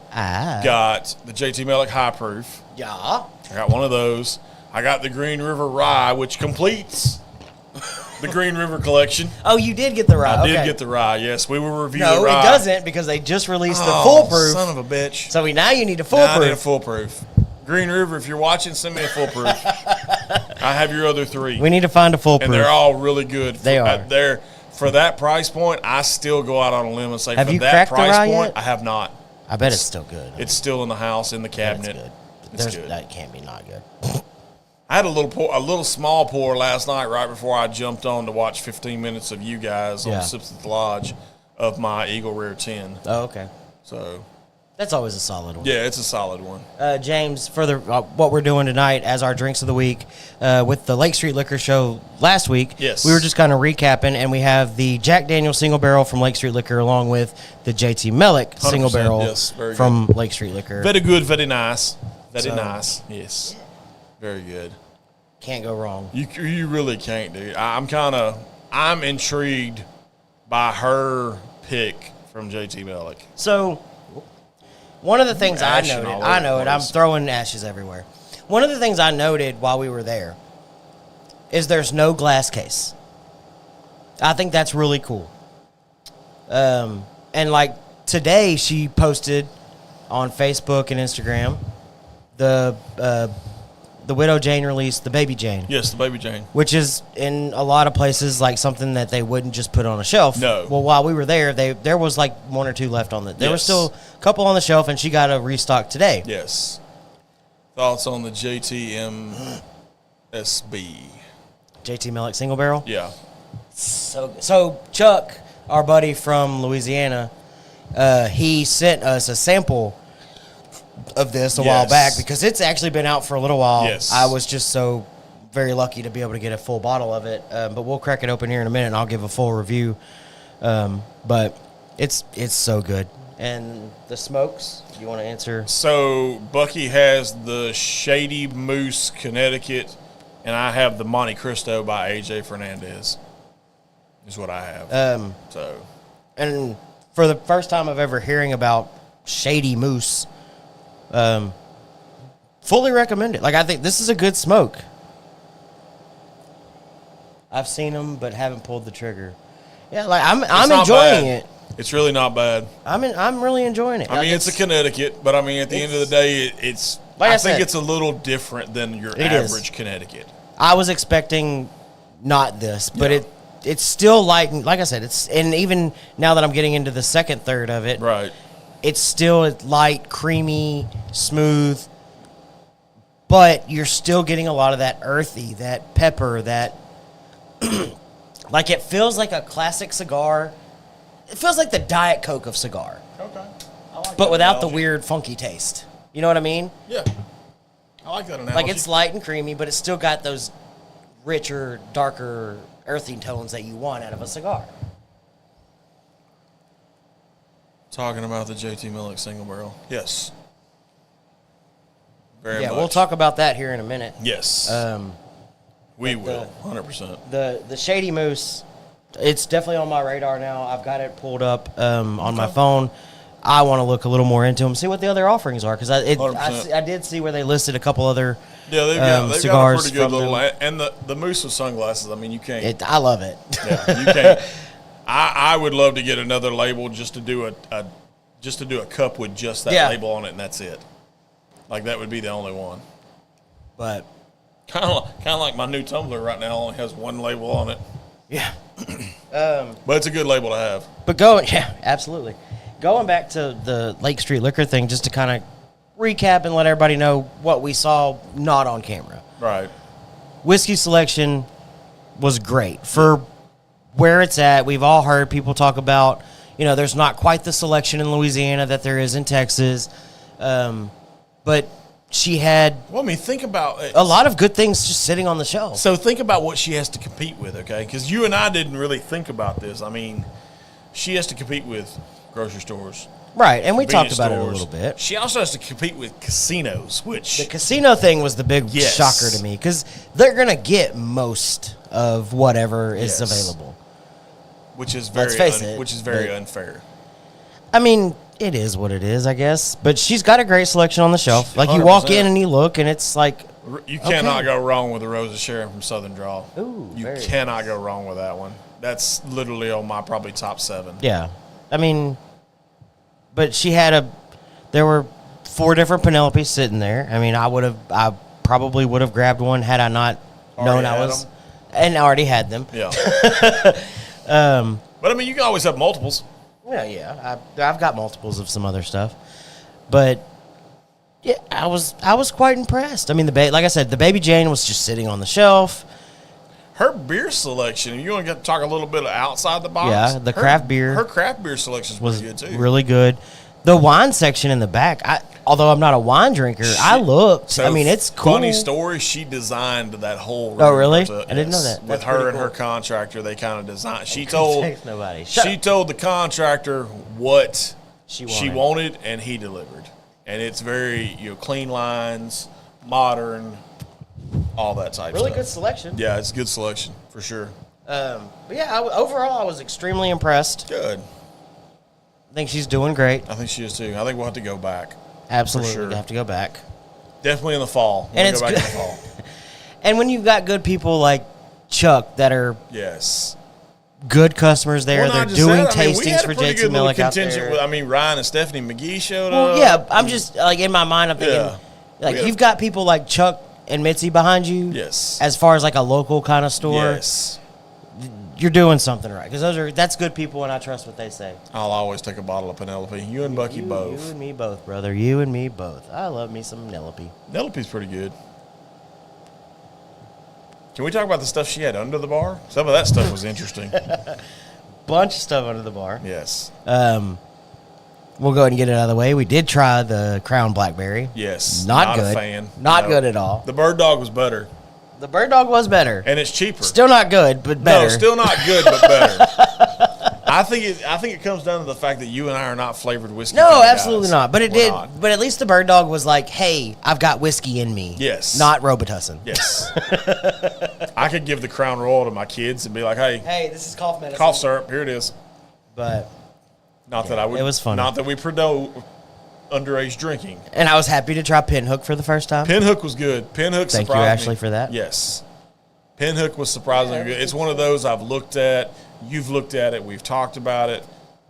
got the JT Mellick High Proof. Yeah. I got one of those. I got the Green River Rye, which completes the Green River collection. Oh, you did get the rye. I did get the rye. Yes, we will review the rye. No, it doesn't, because they just released the foolproof. Son of a bitch. So now you need a foolproof. Now I need a foolproof. Green River, if you're watching, send me a foolproof. I have your other three. We need to find a foolproof. And they're all really good. They are. For that price point, I still go out on a limb and say, have for you that price price point, yet? I have not. I bet it's still good. It's still in the house, in the cabinet. It's good. That can't be not good. I had a little small pour last night right before I jumped on to watch 15 minutes of you guys on Sips at the Lodge of my Eagle Rare 10. Oh, okay. So that's always a solid one. Yeah, it's a solid one. James, for what we're doing tonight as our drinks of the week, with the Lake Street Liquor Show last week, yes, we were just kind of recapping, and we have the Jack Daniel's Single Barrel from Lake Street Liquor along with the JT Mellick Single Barrel from Lake Street Liquor. Very good, very nice. Very nice, yes. Very good. Can't go wrong. You really can't, dude. I'm intrigued by her pick from JT Mellick. So, one of the things I'm throwing ashes everywhere. one of the things I noted while we were there is there's no glass case. I think that's really cool. And like today, she posted on Facebook and Instagram the Widow Jane release, the Baby Jane. Yes, the Baby Jane. Which is in a lot of places like something that they wouldn't just put on a shelf. No. Well, while we were there, there was like one or two left on the. There were still a couple on the shelf, and she got a restock today. Yes. Thoughts on the JT Mellick Single Barrel. Yeah. So Chuck, our buddy from Louisiana, he sent us a sample of this a while back because it's actually been out for a little while. Yes. I was just so very lucky to be able to get a full bottle of it. But we'll crack it open here in a minute and I'll give a full review. But it's so good. And the smokes, you want to answer? So Bucky has the Shady Moose Connecticut, and I have the Monte Cristo by AJ Fernandez. Is what I have. And for the first time I've ever hearing about Shady Moose, fully recommend it. Like, I think this is a good smoke. I've seen them, but haven't pulled the trigger. Yeah, like I'm enjoying it. It's really not bad. I'm really enjoying it. I mean, it's a Connecticut, but I mean, at the end of the day, it's. Like I think said, it's a little different than your average Connecticut. I was expecting not this, but it's still like I said, it's, and even now that I'm getting into the second third of it, right? It's still light, creamy, smooth, but you're still getting a lot of that earthy, that pepper, that like it feels like a classic cigar. It feels like the Diet Coke of cigar. Okay. But without the weird, funky taste. You know what I mean? Yeah. I like that analogy. Like it's light and creamy, but it's still got those richer, darker, earthy tones that you want out of a cigar. Talking about the JT Mellick Single Barrel. Yes. Very much. We'll talk about that here in a minute. Yes. We will, 100%. The Shady Moose, it's definitely on my radar now. I've got it pulled up on my phone. I want to look a little more into them, see what the other offerings are, because I did see where they listed a couple other they've got a pretty good little, and the Moose with sunglasses. I mean, you can't. I love it. Yeah, you can't. I would love to get another label just to do a cup with just that label on it, and that's it. Like that would be the only one. But kind of like my new tumbler right now only has one label on it. Yeah. But it's a good label to have. But absolutely. Going back to the Lake Street Liquor thing, just to kind of recap and let everybody know what we saw not on camera. Right. Whiskey selection was great for where it's at. We've all heard people talk about, there's not quite the selection in Louisiana that there is in Texas. But she had think about it. A lot of good things just sitting on the shelf. So think about what she has to compete with, okay? Because you and I didn't really think about this. I mean, she has to compete with grocery stores. Right, and we talked about it a little bit. She also has to compete with casinos, which... The casino thing was the big shocker to me, because they're going to get most of whatever is available. Which is very unfair. I mean, it is what it is, I guess. But she's got a great selection on the shelf. Like, 100%. You walk in and you look, and it's like... You cannot go wrong with the Rosa Sharon from Southern Draw. Ooh, you cannot go wrong with that one. That's literally on my probably top 7. Yeah. I mean... But she had there were 4 different Penelopes sitting there. I mean, I probably would have grabbed one had I not known I was, and already had them. Yeah. But I mean, you can always have multiples. Yeah. I've got multiples of some other stuff, but yeah, I was quite impressed. I mean, like I said, the Baby Jane was just sitting on the shelf. Her beer selection, if you want to talk a little bit outside the box. Yeah, the craft beer. Her craft beer selection was good, too. Really good. The wine section in the back, although I'm not a wine drinker, I looked. So I mean, it's cool. Funny story, she designed that whole room. Oh, really? I didn't know that. With her and her contractor, they kind of designed. She told the contractor what she wanted, and he delivered. And it's very, clean lines, modern, all that type of stuff. Really good selection. Yeah, it's a good selection, for sure. But yeah, overall, I was extremely impressed. Good. I think she's doing great. I think she is, too. I think we'll have to go back. Absolutely. We'll have to go back. Definitely in the fall. And it's go back good. in the fall. And when you've got good people like Chuck that are Yes. good customers there, Well, they're not just doing that. I mean, we tastings had a for pretty JT good little Millick out contingent there. with, I mean, Ryan and Stephanie McGee showed Well, up. yeah, I'm just like in my mind, I'm thinking Yeah. like We had- you've got people like Chuck and Mitzi behind you. Yes. As far as like a local kind of store, Yes. you're doing something right because that's good people, and I trust what they say. I'll always take a bottle of Penelope. You and Bucky You both. and me both, brother. You and me both. I love me some Penelope. Penelope's pretty good. Can we talk about the stuff she had under the bar? Some of that stuff was interesting. Bunch of stuff under the bar. Yes. We'll go ahead and get it out of the way. We did try the Crown Blackberry. Yes. Not good. a fan. Not No. good at all. The Bird Dog was better. The Bird Dog was better. And it's cheaper. Still not good, but better. No, still not good, but better. I think it comes down to the fact that you and I are not flavored whiskey. No, kind of absolutely guys. not. But it We're did. not. But at least the Bird Dog was like, "Hey, I've got whiskey in me." Yes. Not Robitussin. Yes. I could give the Crown Royal to my kids and be like, "Hey, Hey, this is cough medicine. cough syrup, here it is." But Not that I would. it was funny. Not that we condone underage drinking. and I was happy to try Pinhook for the first time. Pinhook was good. Pinhook Thank you, surprised Ashley, me. for that. Yes. Pinhook was surprisingly good. It's one of those I've looked at. You've looked at it. We've talked about it.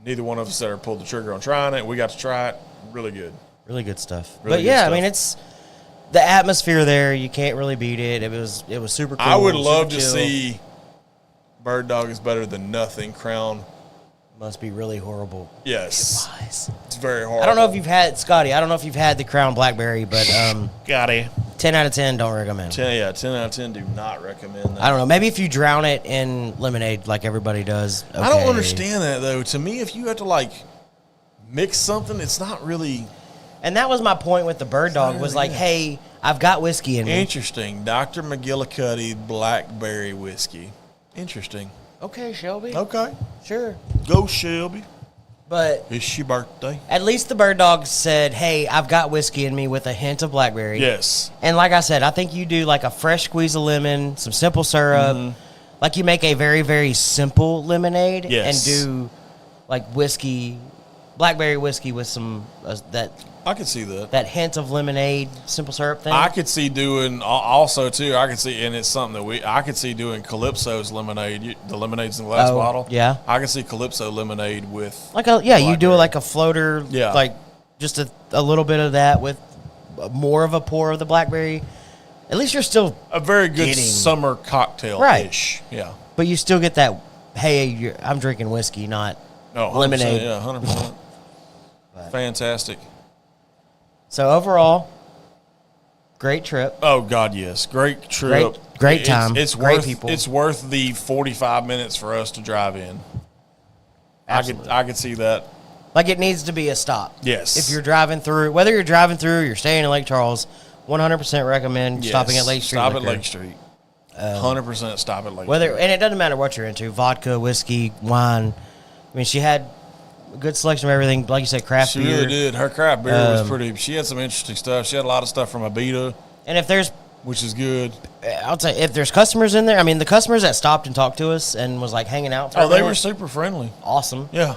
Neither one of us ever pulled the trigger on trying it. We got to try it. Really good. Really good stuff. Really but good yeah, stuff. I mean, it's the atmosphere there. You can't really beat it. It was super cool. I would love super to chill. see Bird Dog is better than nothing. Crown. Must be really horrible. Yes. Lies. It's very hard. I don't know if you've had Scotty. I don't know if you've had the Crown Blackberry, but Got it. 10 out of 10 don't recommend. 10 out of 10 do not recommend that. I don't know. Maybe if you drown it in lemonade like everybody does. I don't okay. understand that, though. To me, if you have to, like, mix something, it's not really And that was my point with the Bird Dog was like, hey, I've got whiskey in me. interesting. Dr. McGillicuddy Blackberry Whiskey. Interesting. Okay, Shelby. Okay. Sure. Go, Shelby. But It's your birthday. at least the Bird Dog said, hey, I've got whiskey in me with a hint of blackberry. Yes. And like I said, I think you do like a fresh squeeze of lemon, some simple syrup. Like you make a very, very simple lemonade Yes. and do like whiskey, blackberry whiskey with some I could see that. that hint of lemonade, simple syrup thing. I could see doing also too. I could see, and it's something that I could see doing Calypso's lemonade. The lemonades in the glass Oh, bottle. yeah. I can see Calypso lemonade with Like you do blackberry. like a floater, Yeah. like just a little bit of that with more of a pour of the blackberry. At least you're still, a very good getting- summer cocktail Right. ish. Yeah. but you still get that. Hey, I'm drinking whiskey, not No, 100%, lemonade. Yeah, 100%. Fantastic. So overall, great trip. Oh God, yes, great trip, Great time. It's Great worth people. It's worth the 45 minutes for us to drive in. Absolutely. I could see that. Like it needs to be a stop. Yes. If you're driving through, whether you're driving through or you're staying in Lake Charles, 100% recommend Yes. stopping at Lake Street. Stop Liquor. at Lake Street. 100% stop at Lake Whether Street. and it doesn't matter what you're into, vodka, whiskey, wine. I mean, she had a good selection of everything. Like you said, craft She beer. really did. Her craft beer was Um, pretty. She had some interesting stuff. She had a lot of stuff from Abita, And if there's, which is good. I'll tell you, if there's customers in there, I mean, the customers that stopped and talked to us and was like hanging out. For Oh, a they minute, were super friendly. awesome. Yeah.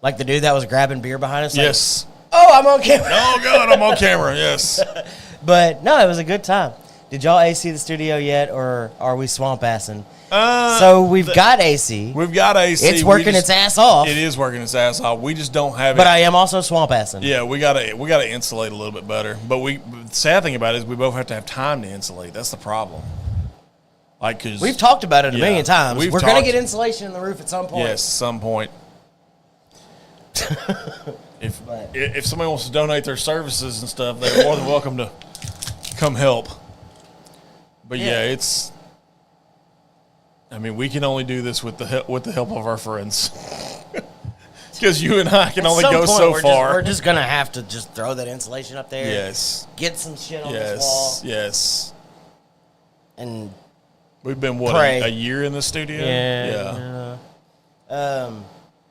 Like the dude that was grabbing beer behind us. like, Yes. oh, I'm on camera. Oh God, I'm on camera. Yes. But no, it was a good time. Did y'all AC the studio yet, or are we swamp assing? So we've got AC. We've got AC. It's working its ass off. It is working its ass off. We just don't have it. But I am also swamp assing. Yeah, we gotta insulate a little bit better. But the sad thing about it is we both have to have time to insulate. That's the problem. Like, cause We've talked about it a Yeah, million times. we've We're going to talked. get insulation in the roof at some point. yes, some point. But- If somebody wants to donate their services and stuff, they're more than welcome to come help. But yeah, it's. I mean, we can only do this with the help of our friends. Because you and I can At only some go point, so we're far. We're just going to have to just throw that insulation up there. Yes. Get some shit on this wall. Yes. Yes. And We've been Pray. a year in the studio. yeah. All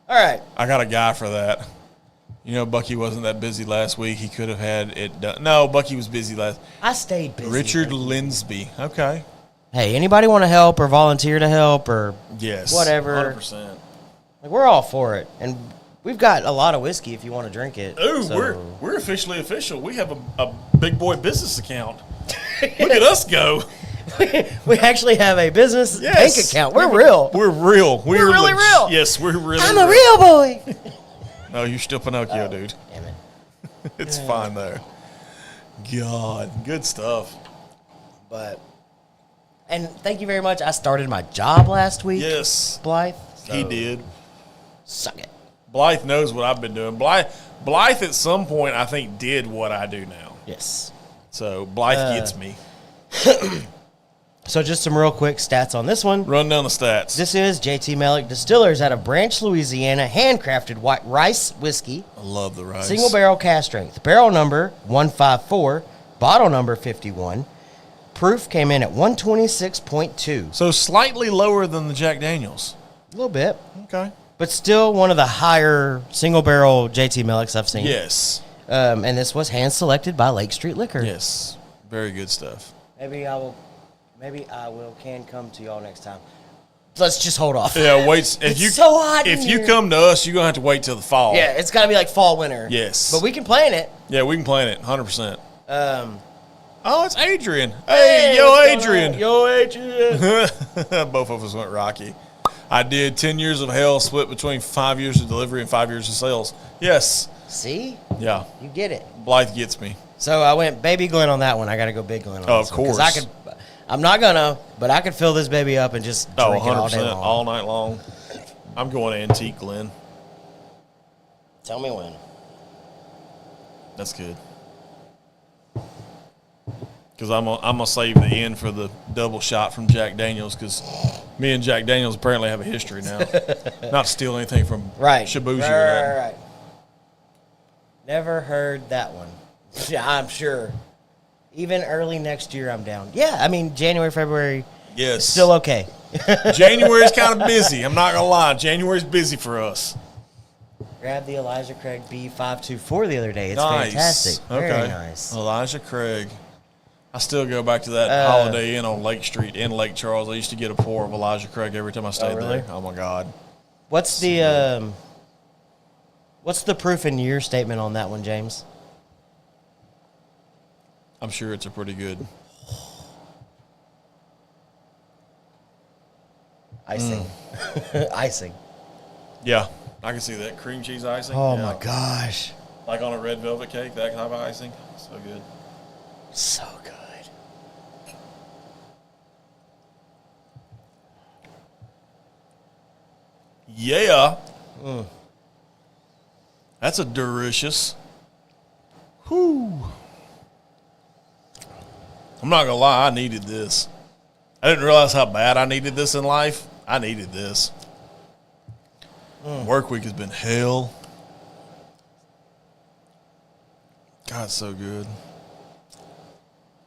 right. I got a guy for that. You know, Bucky wasn't that busy last week. He could have had it done. No, Bucky was busy last. I stayed busy. Richard Linsby. Okay. Hey, anybody want to help or volunteer to help or Yes. whatever? 100%. Like, we're all for it. And We've got a lot of whiskey if you want to drink it. Ooh, so. we're officially official. We have a big boy business account. Look at us go. We actually have a business bank account. We're real. We're real. We're really real. Yes, we're really I'm a real boy. No, you're still Pinocchio, dude. Damn it. It's fine there. God, good stuff. And thank you very much. I started my job last week. Yes. Blythe. He did. Suck it. Blythe knows what I've been doing. Blythe at some point, I think, did what I do now. Yes. So Blythe gets me. So just some real quick stats on this one. Run down the stats. This is JT Melick Distillers out of Branch, Louisiana, handcrafted white rice whiskey. I love the rice. Single barrel cask strength. Barrel number 154. Bottle number 51. Proof came in at 126.2. So slightly lower than the Jack Daniels. A little bit. Okay. But still one of the higher single barrel JT Mellicks I've seen. Yes. And this was hand selected by Lake Street Liquor. Yes. Very good stuff. Maybe I can come to y'all next time. Let's just hold off. Yeah, wait. It's so hot in If you here. come to us, you're going to have to wait till the fall. Yeah, it's got to be like fall, winter. Yes. But we can plan it. Yeah, we can plan it 100%. Oh, it's Adrian. Hey, yo, Adrian. Yo, Adrian. Both of us went Rocky. I did 10 years of hell split between 5 years of delivery and 5 years of sales. Yes. See? Yeah. You get it. Blythe gets me. So I went Baby Glen on that one. I got to go Big Glen on Oh, this of one, 'cause course. I'm not going to, but I could fill this baby up and just drink it all day 100%. long. All night long. I'm going Antique Glen. Tell me when. That's good. Because I'm gonna save the end for the double shot from Jack Daniels, because me and Jack Daniels apparently have a history now. Not to steal anything from Shabushi or that. Right. Never heard that one. Yeah, I'm sure. Even early next year, I'm down. Yeah, I mean, January, February, Yes. still okay. January's kind of busy. I'm not gonna lie. January's busy for us. Grabbed the Elijah Craig B524 the other day. It's Nice. fantastic. Okay. Very nice. Elijah Craig. I still go back to that Holiday Inn on Lake Street in Lake Charles. I used to get a pour of Elijah Craig every time I stayed really? there. Oh my God. What's the proof and year statement on that one, James? I'm sure it's a pretty good. Icing. Icing. Yeah, I can see that. Cream cheese icing. Oh, Yeah. my gosh. Like on a red velvet cake, that type of icing. So good. So good. Yeah. That's a delicious. Whew. I'm not gonna lie, I needed this. I didn't realize how bad I needed this in life. I needed this. Work week has been hell. God, it's so good.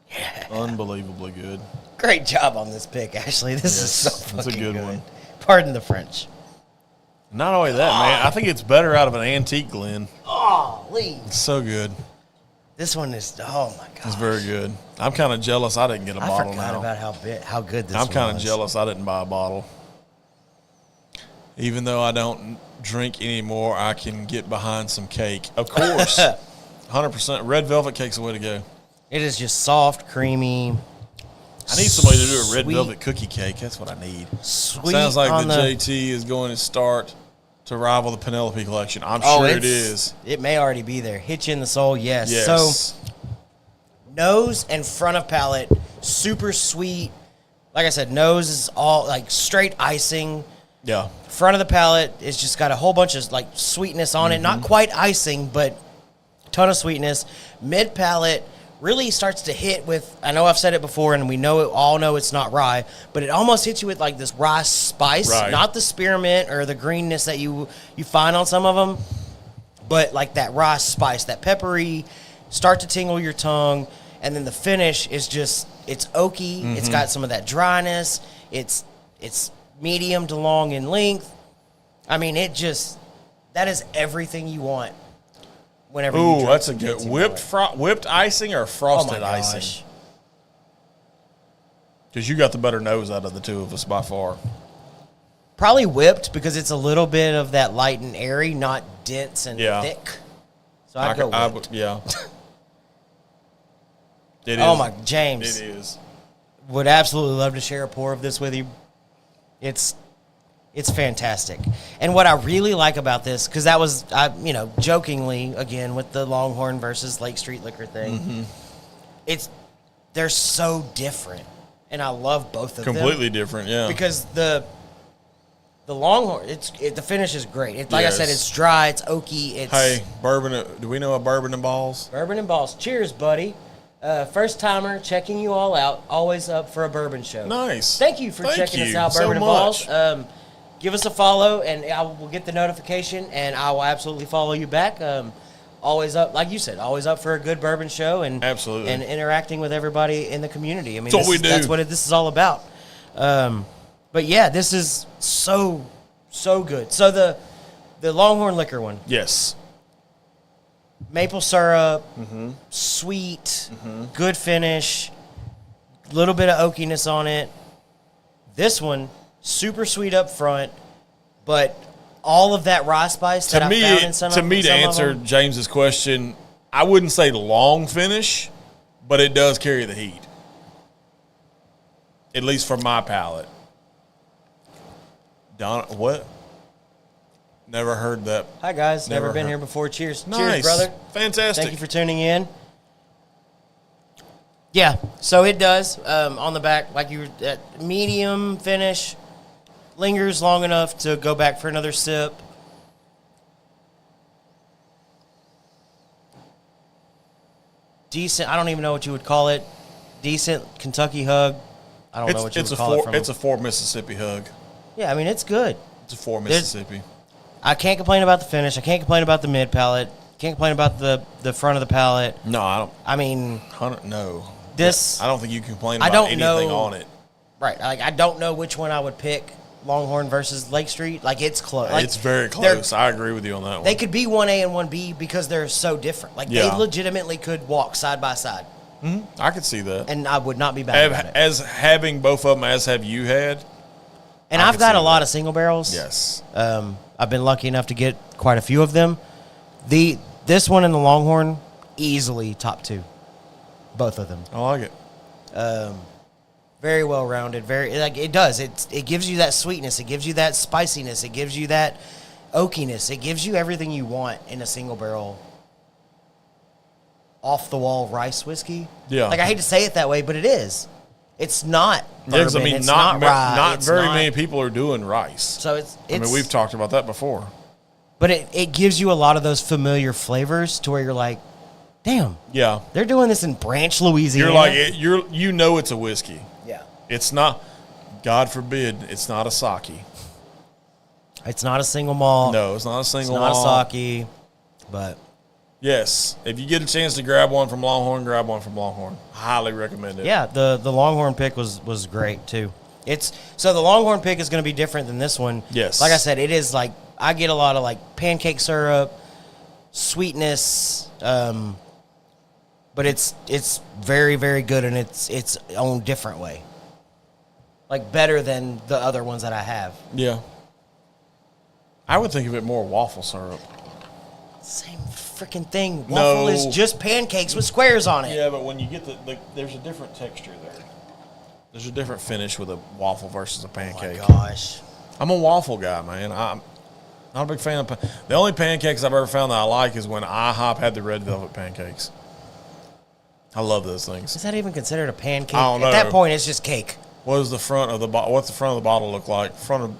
Yeah. Unbelievably good. Great job on this pick, Ashley. This is so fucking That's a good one. Pardon the French. Not only that, man, I think it's better out of an Antique Glen. Oh, Lee. It's so good. This one is, oh, my God. It's very good. I'm kind of jealous I didn't get a I bottle forgot now. about how good this I'm one kind of was. jealous I didn't buy a bottle. Even though I don't drink anymore, I can get behind some cake. Of course. 100%. Red velvet cake's the way to go. It is just soft, creamy. I need somebody to do a red Sweet. velvet cookie cake. That's what I need. Sweet. Sounds like on the JT is going to start to rival the Penelope collection. I'm sure it is. It may already be there. Hit you in the soul, yes. Yes. So, nose and front of palate, super sweet. Like I said, nose is all like straight icing. Yeah. Front of the palate is just got a whole bunch of like sweetness on it. Not quite icing, but a ton of sweetness. Mid palate really starts to hit with, I know I've said it before and we all know it's not rye, but it almost hits you with like this rye spice, Right. not the spearmint or the greenness that you find on some of them, but like that rye spice, that peppery, start to tingle your tongue, and then the finish is just, it's oaky, it's got some of that dryness, it's medium to long in length. I mean, that is everything you want. Whenever you Ooh, drink that's a some good JT whipped icing or Oh frosted my icing? gosh. Because you got the better nose out of the two of us by far. Probably whipped because it's a little bit of that light and airy, not dense and thick. So I'd go whipped. Yeah. It Oh is. my, James. It is. Would absolutely love to share a pour of this with you. It's fantastic. And what I really like about this, because that was, jokingly, again, with the Longhorn versus Lake Street Liquor thing, they're so different. And I love both of them. Completely different, yeah. Because the Longhorn, the finish is great. Like I said, it's dry, it's oaky. Hey, bourbon, do we know a Bourbon and Balls? Bourbon and Balls. Cheers, buddy. First timer, checking you all out. Always up for a bourbon show. Nice. Thank you for checking us out, Bourbon and Balls. Give us a follow, and I will get the notification, and I will absolutely follow you back. Always up, like you said, always up for a good bourbon show, and absolutely, and interacting with everybody in the community. I mean, that's what we do. That's what this is all about. But yeah, this is so good. So the Longhorn liquor one, yes, maple syrup, sweet, good finish, little bit of oakiness on it. This one, super sweet up front, but all of that rye spice that I found in some of them. To me, to answer James's question, I wouldn't say long finish, but it does carry the heat. At least for my palate. Don, what? Never heard that. Hi, guys. Never been here before. Cheers. Nice. Cheers, brother. Fantastic. Thank you for tuning in. Yeah, so it does. On the back, like you were at medium finish, lingers long enough to go back for another sip. Decent. I don't even know what you would call it. Decent Kentucky hug. I don't know what you would call it. It's a 4 Mississippi hug. Yeah, I mean, it's good. It's a 4 Mississippi. I can't complain about the finish. I can't complain about the mid palate. Can't complain about the front of the palate. No, I don't. I mean, no. This. I don't think you can complain about anything on it. Right. Like, I don't know which one I would pick. Longhorn versus Lake Street. Like, it's close. Like, it's very close. I agree with you on that one. They could be 1A and 1B because they're so different. Like, they legitimately could walk side by side. Mm-hmm. I could see that. And I would not be bad about it. As having both of them, as have you had. And I've got a lot of single barrels. Yes. I've been lucky enough to get quite a few of them. This one and the Longhorn, easily top 2. Both of them. I like it. Very well rounded. Very like it does. It gives you that sweetness. It gives you that spiciness. It gives you that oakiness. It gives you everything you want in a single barrel, off the wall rice whiskey. Yeah. Like, I hate to say it that way, but it is. It's not bourbon. I mean, it's not rye. Not very many people are doing rice. So it's I mean, we've talked about that before. But it gives you a lot of those familiar flavors to where you're like, damn. Yeah. They're doing this in Branch, Louisiana. You're like, you know it's a whiskey. Yeah. It's not, God forbid, it's not a sake. It's not a single malt. No, it's not a single malt. It's not a sake. But yes, if you get a chance to grab one from Longhorn, grab one from Longhorn. Highly recommend it. Yeah, the Longhorn pick was great too. So the Longhorn pick is going to be different than this one. Yes. Like I said, it is like, I get a lot of like pancake syrup, sweetness, but it's very, very good in its own different way. Like, better than the other ones that I have. Yeah. I would think of it more waffle syrup. Same freaking thing. Waffle is just pancakes with squares on it. Yeah, but when you get there's a different texture there. There's a different finish with a waffle versus a pancake. Oh my gosh. I'm a waffle guy, man. I'm not a big fan of the only pancakes I've ever found that I like is when IHOP had the red velvet pancakes. I love those things. Is that even considered a pancake? I don't know. At that point, it's just cake. What's the front of the bottle look like? Front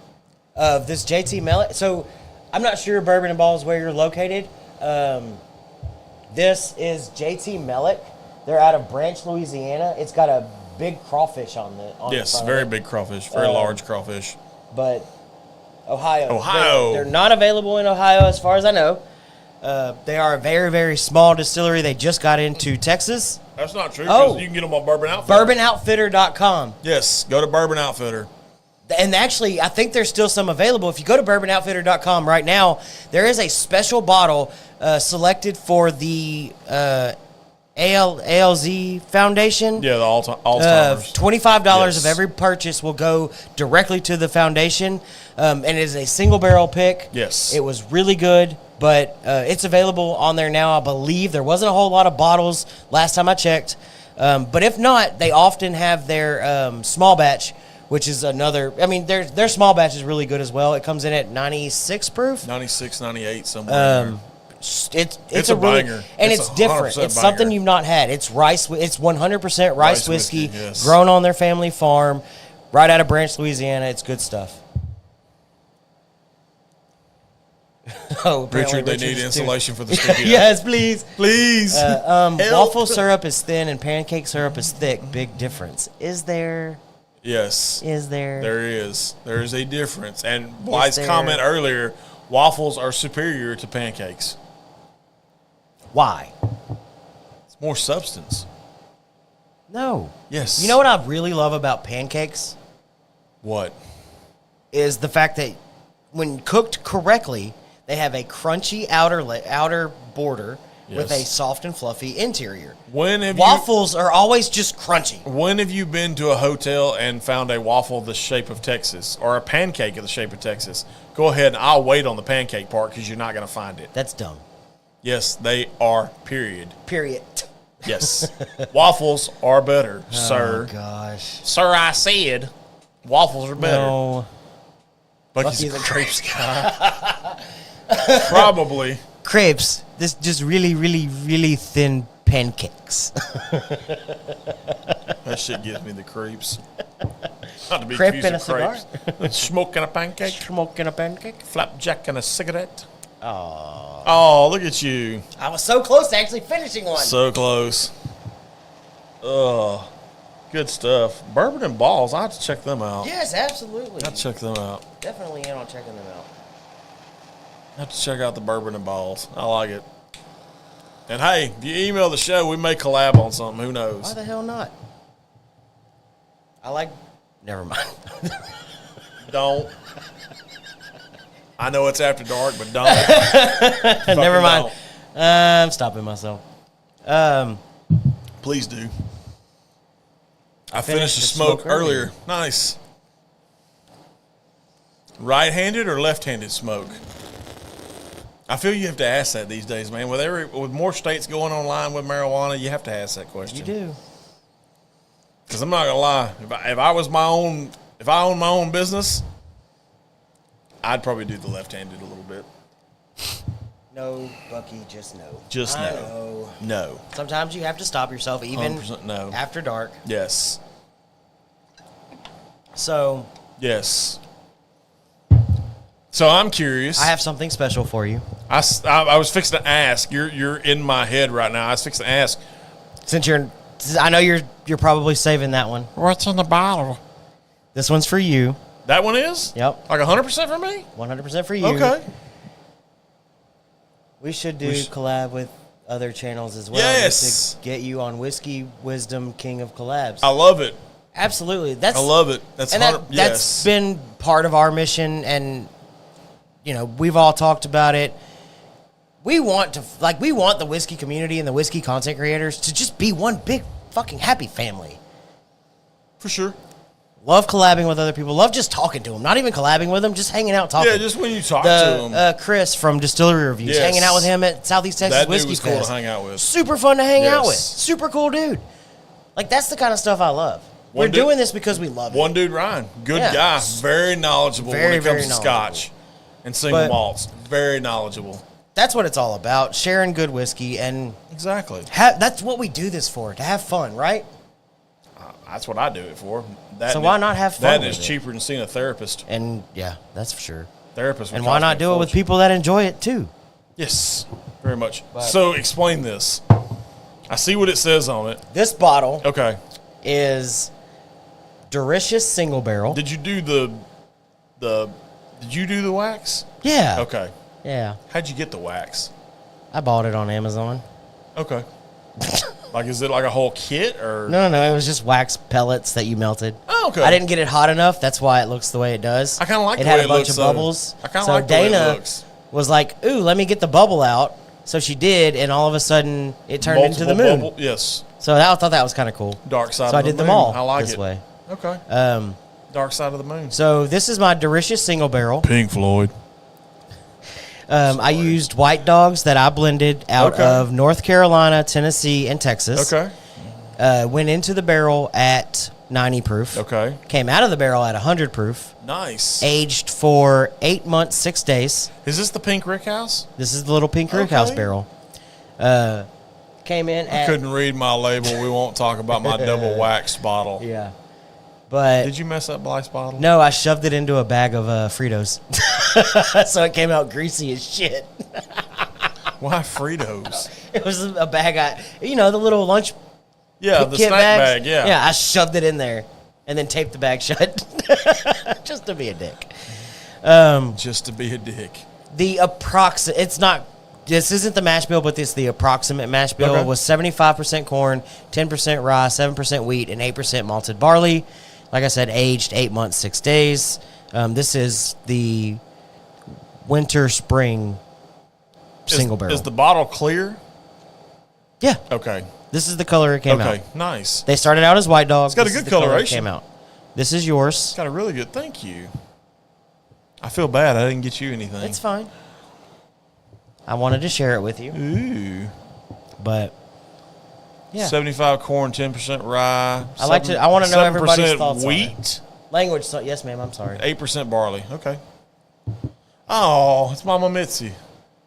of this JT Mellet. So I'm not sure Bourbon and Balls where you're located. This is JT Mellick. They're out of Branch, Louisiana. It's got a big crawfish on the yes, very big crawfish, very large crawfish. But Ohio. They're not available in Ohio as far as I know. They are a very, very small distillery. They just got into Texas. That's not true, because you can get them on Bourbon Outfitter. BourbonOutfitter.com. Yes, go to Bourbon Outfitter. And actually, I think there's still some available. If you go to BourbonOutfitter.com right now, there is a special bottle selected for the ALZ Foundation. Yeah, the Alzheimer's. $25 of every purchase will go directly to the foundation. And it is a single barrel pick. Yes. It was really good, but it's available on there now, I believe. There wasn't a whole lot of bottles last time I checked. But if not, they often have their small batch, which is another. I mean, their small batch is really good as well. It comes in at 96 proof. 96, 98, somewhere. in there. It's a really, banger. and It's it's a different. 100% It's something banger. you've not had. It's rice. It's 100% rice whiskey, yes. grown on their family farm, right out of Branch, Louisiana. It's good stuff. Oh, apparently Richard, they need Richard's too. insulation for the studio. Yes, please. Please. Help. Waffle syrup is thin and pancake syrup is thick. Big difference. Is there? Yes. Is there? There is. There is a difference. And Blythe's there- comment earlier, waffles are superior to pancakes. Why? It's more substance. No. Yes. You know what I really love about pancakes What? is the fact that when cooked correctly, they have a crunchy outer border with a Yes. soft and fluffy interior. When have Waffles are always just crunchy. When have you been to a hotel and found a waffle the shape of Texas or a pancake of the shape of Texas? Go ahead and I'll wait on the pancake part because you're not going to find it. That's dumb. Yes, they are, period. Period. Yes. Waffles are better, sir. Oh, gosh. Sir, I said waffles are better. No. Bucky's Bucky's a a crepes guy. Probably. Crepes. This just really, really, really thin pancakes. That shit gives me the creeps. Not to be Crepe confused and with a cigar? crepes. Smoking a pancake, Smoking a pancake. flapjack and a cigarette. Oh. Oh, look at you. I was so close to actually finishing one. So close. Oh, good stuff. Bourbon and Balls. I have to check them out. Yes, absolutely. I have to check them out. Definitely in on checking them out. I have to check out the Bourbon and Balls. I like it. And hey, if you email the show, we may collab on something. Who Why knows? the hell not? I like. Never mind. Don't. I know it's after dark, but don't. Never Fucking mind. don't. I'm stopping myself. Please do. I Finished finished the the smoke smoke earlier. earlier. Nice. Right-handed or left-handed smoke? I feel you have to ask that these days, man. With more states going online with marijuana, you have to ask that question. You do. Because I'm not gonna lie, if I owned my own business, I'd probably do the left-handed a little bit. No, Bucky, just no. Just I no. know. No. Sometimes you have to stop yourself, even 100% no. after dark. Yes. So Yes. So I'm curious. I have something special for you. I was fixing to ask. You're in my head right now. I was fixing to ask. I know you're probably saving that one. What's in the bottle? This one's for you. That one is? Yep. Like 100% for me? 100% for you. Okay. We should do collab with other channels as well. Yes. Just to get you on Whiskey Wisdom King of Collabs. I love it. Absolutely. I love it. That's and 100. that's been part of our mission, and we've all talked about it. We want the whiskey community and the whiskey content creators to just be one big fucking happy family. For sure. Love collabing with other people. Love just talking to them. Not even collabing with them, just hanging out talking. Yeah, just when you talk to them. Chris from Distillery Reviews, Yes. hanging out with him at Southeast Texas That dude Whiskey was cool Fest. to hang out with. Super fun to hang out with. Yes. Super cool dude. Like, that's the kind of stuff I love. One We're dude- doing this because we love it. One dude, Ryan. Good Yeah. guy. Very knowledgeable when Very, it comes very to knowledgeable. scotch and single But- malts. Very knowledgeable. That's what it's all about, sharing good whiskey. And Exactly. that's what we do this for, to have fun, right? That's what I do it for. So why not have fun That with is it? cheaper than seeing a therapist. And, yeah, that's for sure. Therapist. would And why cost not me a do it with fortune. people that enjoy it, too? Yes, very much. So explain this. I see what it says on it. This bottle Okay. is Delicious Single Barrel. Did you do the wax? Yeah. Okay. Yeah. How'd you get the wax? I bought it on Amazon. Okay. Like, is it like a whole kit or? No. It was just wax pellets that you melted. Oh, okay. I didn't get it hot enough. That's why it looks the way it does. I kinda like it. the Had way a it bunch looks, of though. bubbles. I kinda so like the way it Dana looks. was like, "Ooh, let me get the bubble out." So she did, and all of a sudden, it turned into the moon. Yes. So I thought that was kind of cool. Dark side. So of I the did them moon. all I like this it. way. Okay. Um, Dark Side of the Moon. So this is my Delicious Single Barrel. Pink Floyd. I used White Dogs that I blended out of North Carolina, Tennessee, and Texas. Okay. Went into the barrel at 90 proof. Okay. Came out of the barrel at 100 proof. Nice. Aged for 8 months, 6 days. Is this the Pink Rickhouse? This is the little Pink Rickhouse barrel. Came in I at... couldn't read my label. We won't talk about my double waxed bottle. Yeah. But... Did you mess up Blythe's bottle? No, I shoved it into a bag of Fritos. So it came out greasy as shit. Why Fritos? It was a bag the little lunch Yeah, the kit snack bags. bag, yeah. Yeah, I shoved it in there and then taped the bag shut. Just to be a dick. Just to be a dick. This isn't the mash bill, but this is the approximate mash bill. Okay. Was 75% corn, 10% rye, 7% wheat, and 8% malted barley. Like I said, aged 8 months, 6 days. This is the winter-spring single barrel. Is the bottle clear? Yeah. Okay. This is the color it came out. Okay, nice. They started out as White Dogs. It's got a This is good the color it coloration. Came out. This is yours. It's got a really good, thank you. I feel bad I didn't get you anything. It's fine. I wanted to share it with you. Ooh. But, yeah. 75 corn, 10% rye. I want to know everybody's thoughts on wheat. it. Language, yes, ma'am, I'm sorry. 8% barley. Okay. Oh, it's Mama Mitzi.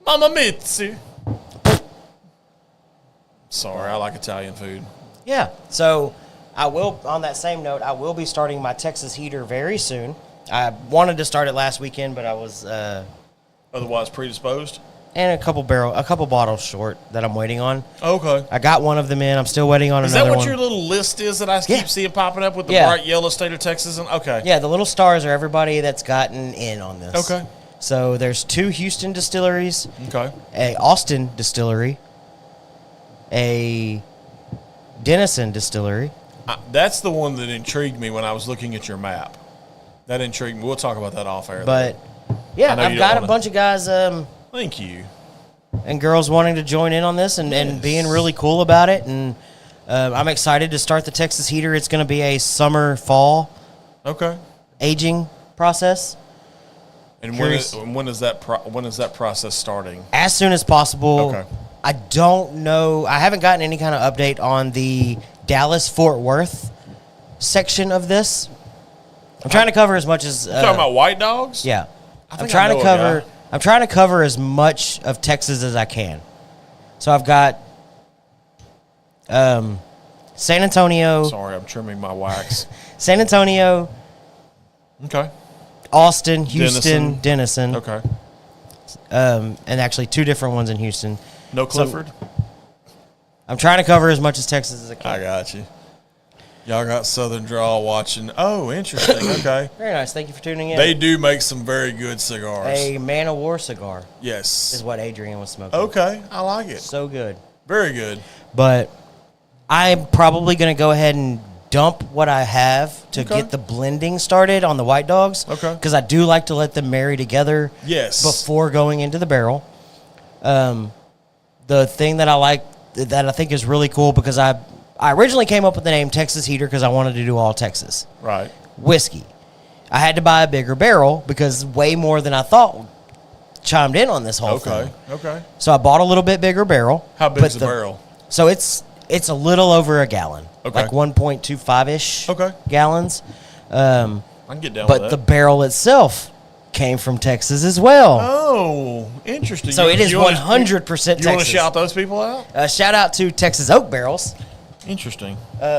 Mama Mitzi. Sorry, I like Italian food. Yeah. So, on that same note, I will be starting my Texas heater very soon. I wanted to start it last weekend, but I was, Otherwise predisposed? and a couple bottles short that I'm waiting on. Okay. I got one of them in. I'm still waiting on Is another that what one. your little list is that I Yeah. keep seeing popping up with the Yeah. bright yellow state of Texas? Okay. Yeah, the little stars are everybody that's gotten in on this. Okay. So there's 2 Houston distilleries, Okay. a Austin distillery, a Denison distillery. That's the one that intrigued me when I was looking at your map. That intrigued me. We'll talk about that off air. But yeah, I know I've you got don't a wanna- bunch of guys Thank you. and girls wanting to join in on this and being really cool about it. And I'm excited to start the Texas heater. It's going to be a summer-fall Okay. aging process. And Curious. when is that process starting? As soon as possible. Okay. I don't know. I haven't gotten any kind of update on the Dallas-Fort Worth section of this. I'm trying to cover as much as... Talking about White Dogs? Yeah. I I'm think trying I to know a cover... guy. I'm trying to cover as much of Texas as I can. So I've got San Antonio, Sorry, I'm trimming my wax. San Antonio, Okay. Austin, Houston, Denison. Okay. And actually 2 different ones in Houston. No Clifford? I'm trying to cover as much as Texas as I can. I got you. Y'all got Southern Draw watching. Oh, interesting. Okay. Very nice. Thank you for tuning in. They do make some very good cigars. A Man of War cigar Yes. is what Adrian was smoking. Okay. I like it. So good. Very good. But I'm probably going to go ahead and dump what I have to Okay. get the blending started on the White Dogs. Okay. Because I do like to let them marry together Yes. before going into the barrel. The thing that I like, that I think is really cool, because I originally came up with the name Texas Heater because I wanted to do all Texas Right. whiskey. I had to buy a bigger barrel because way more than I thought chimed in on this whole Okay. thing. Okay. So I bought a little bit bigger barrel. How big but is the barrel? So it's a little over a gallon. Okay. Like 1.25-ish Okay. gallons. I can get down But with the that. barrel itself came from Texas as well. Oh, interesting. So it is You wanna- 100% Texas. You want to shout those people out? Shout out to Texas Oak Barrels. Interesting.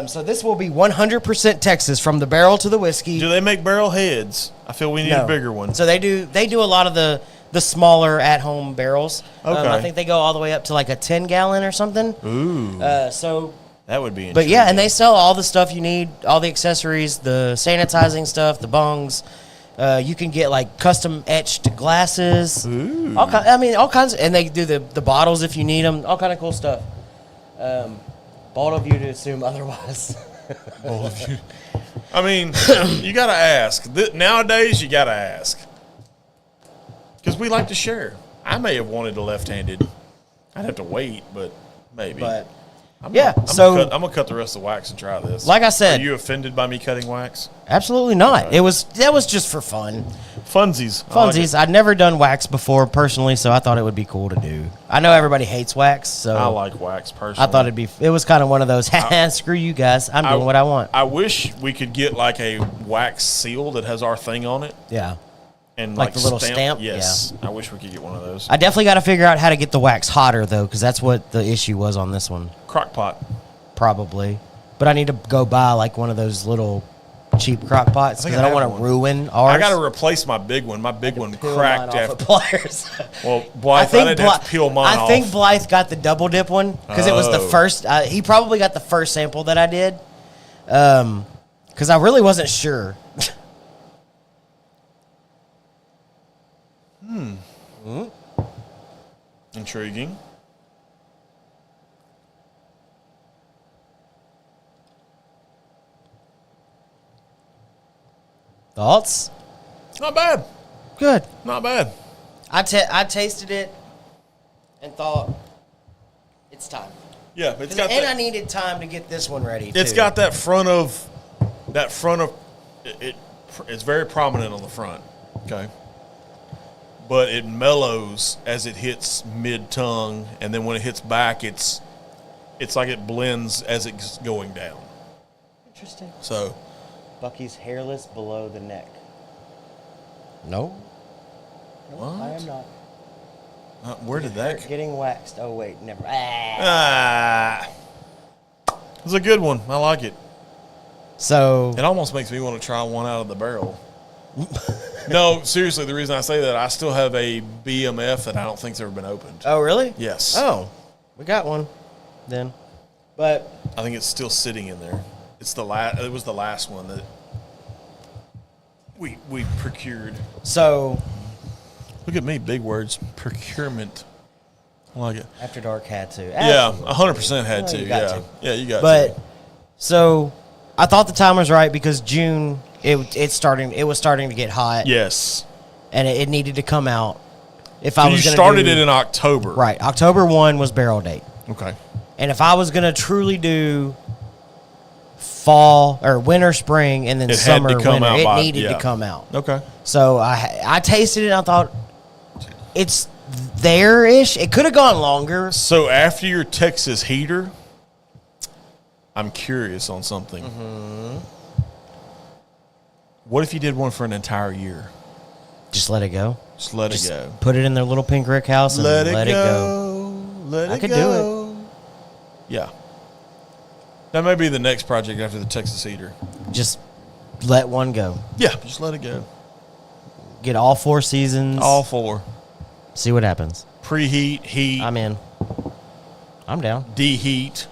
So this will be 100% Texas from the barrel to the whiskey. Do they make barrel heads? I feel we need No. a bigger one. So they do a lot of the smaller at-home barrels. Okay. I think they go all the way up to like a 10-gallon or something. Ooh. So, That would be interesting. but yeah, and they sell all the stuff you need, all the accessories, the sanitizing stuff, the bungs. You can get like custom etched glasses. Ooh. All kinds. And they do the bottles if you need them. All kind of cool stuff. Bold of you to assume otherwise. All of you. I mean, you got to ask. Nowadays, you got to ask. Because we like to share. I may have wanted a left-handed. I'd have to wait, but maybe. But I'm Yeah, I'm gonna cut the rest of the wax and try this. Like I said, are you offended by me cutting wax? absolutely not. Okay. That was just for fun. Funsies. Funsies. I'd never done wax before personally, so I thought it would be cool to do. I know everybody hates wax, so I like wax personally. I thought it was kind of one of those, screw you guys, I'm doing what I want. I wish we could get like a wax seal that has our thing on it. Yeah. And Like the little stamp? Yes. I wish we could get one of those. I definitely got to figure out how to get the wax hotter, though, because that's what the issue was on this one. Crock pot. Probably. But I need to go buy, like, one of those little cheap crock pots because I don't want to ruin ours. I got to replace my big one. My big one cracked after. Pliers. Well, Blythe, I didn't have to peel mine off. I think Blythe got the double dip one because it was the first. He probably got the first sample that I did because I really wasn't sure. Intriguing. Thoughts? Not bad. Good. Not bad. I tasted it and thought it's time. Yeah, it's got and that. I needed time to get this one ready. It's too. got that front of. It's very prominent on the front. Okay. But it mellows as it hits mid tongue, and then when it hits back, it's like it blends as it's going down. Interesting. So, Bucky's hairless below the neck. No. what? I am not. Where did that? Getting waxed. Oh wait, never. It's a good one. I like it. So It almost makes me want to try one out of the barrel. No, seriously, the reason I say that, I still have a BMF that I don't think's ever been opened. Oh really? Yes. Oh, we got one then. But I think it's still sitting in there. It's the last. It was the last one that we procured. so Look at me, big words. Procurement. I like it. After Dark had to. Yeah, Absolutely. 100% had Well, to. you got Yeah, to. yeah, you got But to. so I thought the time was right because June it was starting to get hot. Yes. And it needed to come out. If So I you was gonna started do, it in October. right. October 1 was barrel date. Okay. And if I was going to truly do fall or winter, spring, and then It had summer, to come winter, out it by- needed yeah. to come out. Okay. So I tasted it and I thought it's there-ish. It could have gone longer. So after your Texas heater, I'm curious on something. Mm-hmm. What if you did one for an entire year? Just let it go. Just let Just it go. put it in their little pink brick house and let it go. Let I it could go. Yeah. That may be the next project after the Texas heater. Just let one go. Yeah, just let it go. Get all 4 seasons. All 4. See what happens. Preheat, heat, I'm in. I'm down. deheat.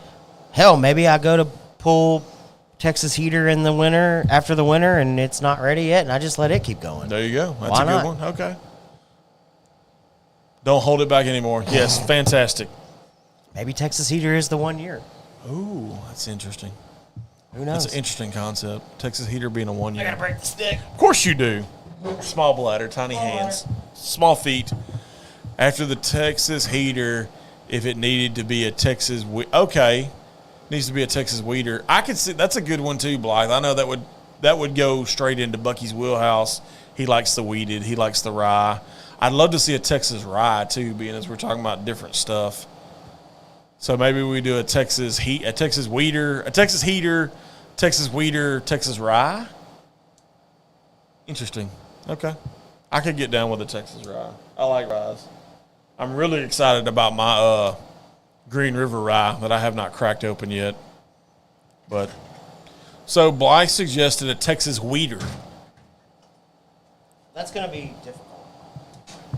Hell, maybe I go to pull Texas heater in the winter, after the winter, and it's not ready yet, and I just let it keep going. There you go. That's Why a good not? one. Okay. Don't hold it back anymore. Yes, fantastic. Maybe Texas heater is the 1 year. Ooh, that's interesting. Who knows? That's an interesting concept. Texas heater being a 1 year. break the stick. Of course you do. Small bladder, tiny hands, small feet. After the Texas heater, if it needed to be a Texas, needs to be a Texas weeder. I could see that's a good one too, Blythe. I know that would go straight into Bucky's wheelhouse. He likes the weeded. He likes the rye. I'd love to see a Texas rye too, being as we're talking about different stuff. So maybe we do a Texas weeder, a Texas heater, Texas weeder, Texas rye. Interesting. Okay. I could get down with a Texas rye. I like ryes. I'm really excited about my Green River rye that I have not cracked open yet. But so Blythe suggested a Texas weeder. That's going to be difficult.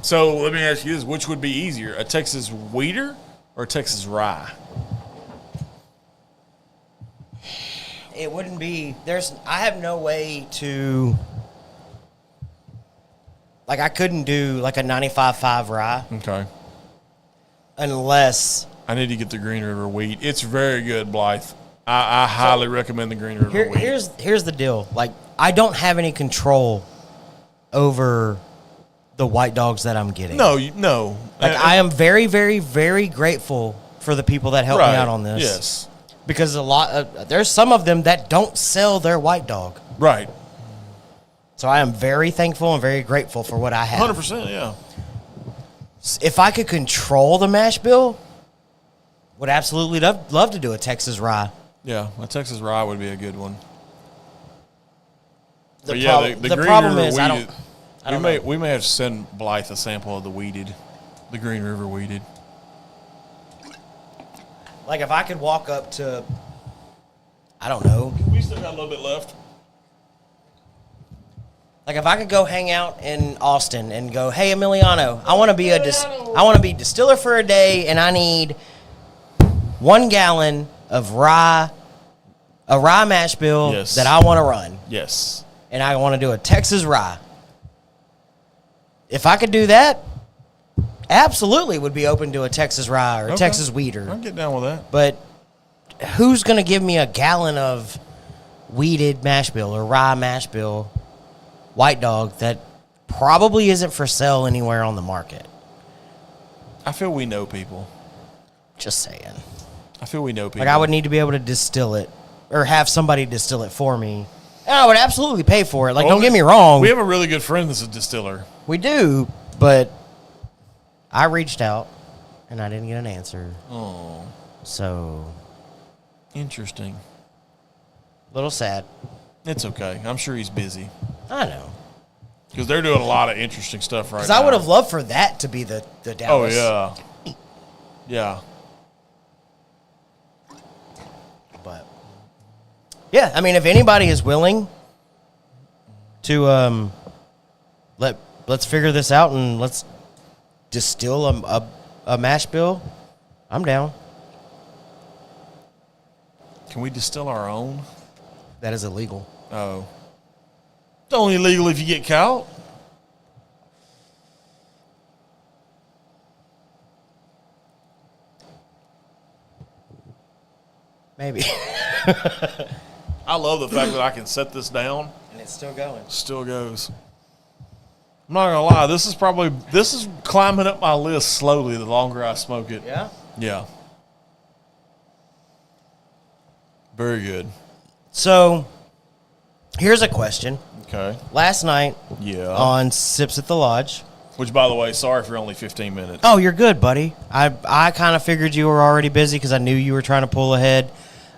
So let me ask you this: which would be easier, a Texas weeder or a Texas rye? It wouldn't be. I have no way to. Like, I couldn't do like a 95.5 rye Okay. unless. I need to get the Green River wheat. It's very good, Blythe. I highly recommend the Green River wheat. Here's the deal. Like, I don't have any control over the white dogs that I'm getting. No. Like, I am very, very, very grateful for the people that help me out on this. Yes. Because there's some of them that don't sell their white dog. Right. So I am very thankful and very grateful for what I have. 100%, yeah. If I could control the mash bill, would absolutely love to do a Texas rye. Yeah, a Texas rye would be a good one. The Green problem River is weeded, we may have to send Blythe a sample of the Green River weeded. Like if I could walk up to, I don't know. We still got a little bit left. Like if I could go hang out in Austin and go, hey Emiliano, I want to be distiller for a day, and I need 1 gallon of a rye mash bill that I want to run. Yes. And I want to do a Texas rye. If I could do that, absolutely would be open to a Texas rye or a Texas weeder. I'll get down with that. But who's going to give me a gallon of weeded mash bill or rye mash bill white dog that probably isn't for sale anywhere on the market? I feel we know people. Just saying. I feel we know people. Like I would need to be able to distill it or have somebody distill it for me. And I would absolutely pay for it. Like, don't get me wrong. We have a really good friend that's a distiller. We do, but I reached out and I didn't get an answer. Oh. So. Interesting. Little sad. It's okay. I'm sure he's busy. I know. Because they're doing a lot of interesting stuff right now. Because I would have loved for that to be the Dallas. Oh, yeah. Yeah. But, yeah, I mean, if anybody is willing to let's figure this out and let's distill a mash bill, I'm down. Can we distill our own? That is illegal. Oh. It's only illegal if you get caught. Maybe. I love the fact that I can set this down. And it's still going. Still goes. I'm not gonna lie, this is climbing up my list slowly the longer I smoke it. Yeah? Yeah. Very good. So, here's a question. Okay. Last night on Sips at the Lodge. Which, by the way, sorry for only 15 minutes. Oh, you're good, buddy. I kind of figured you were already busy because I knew you were trying to pull ahead.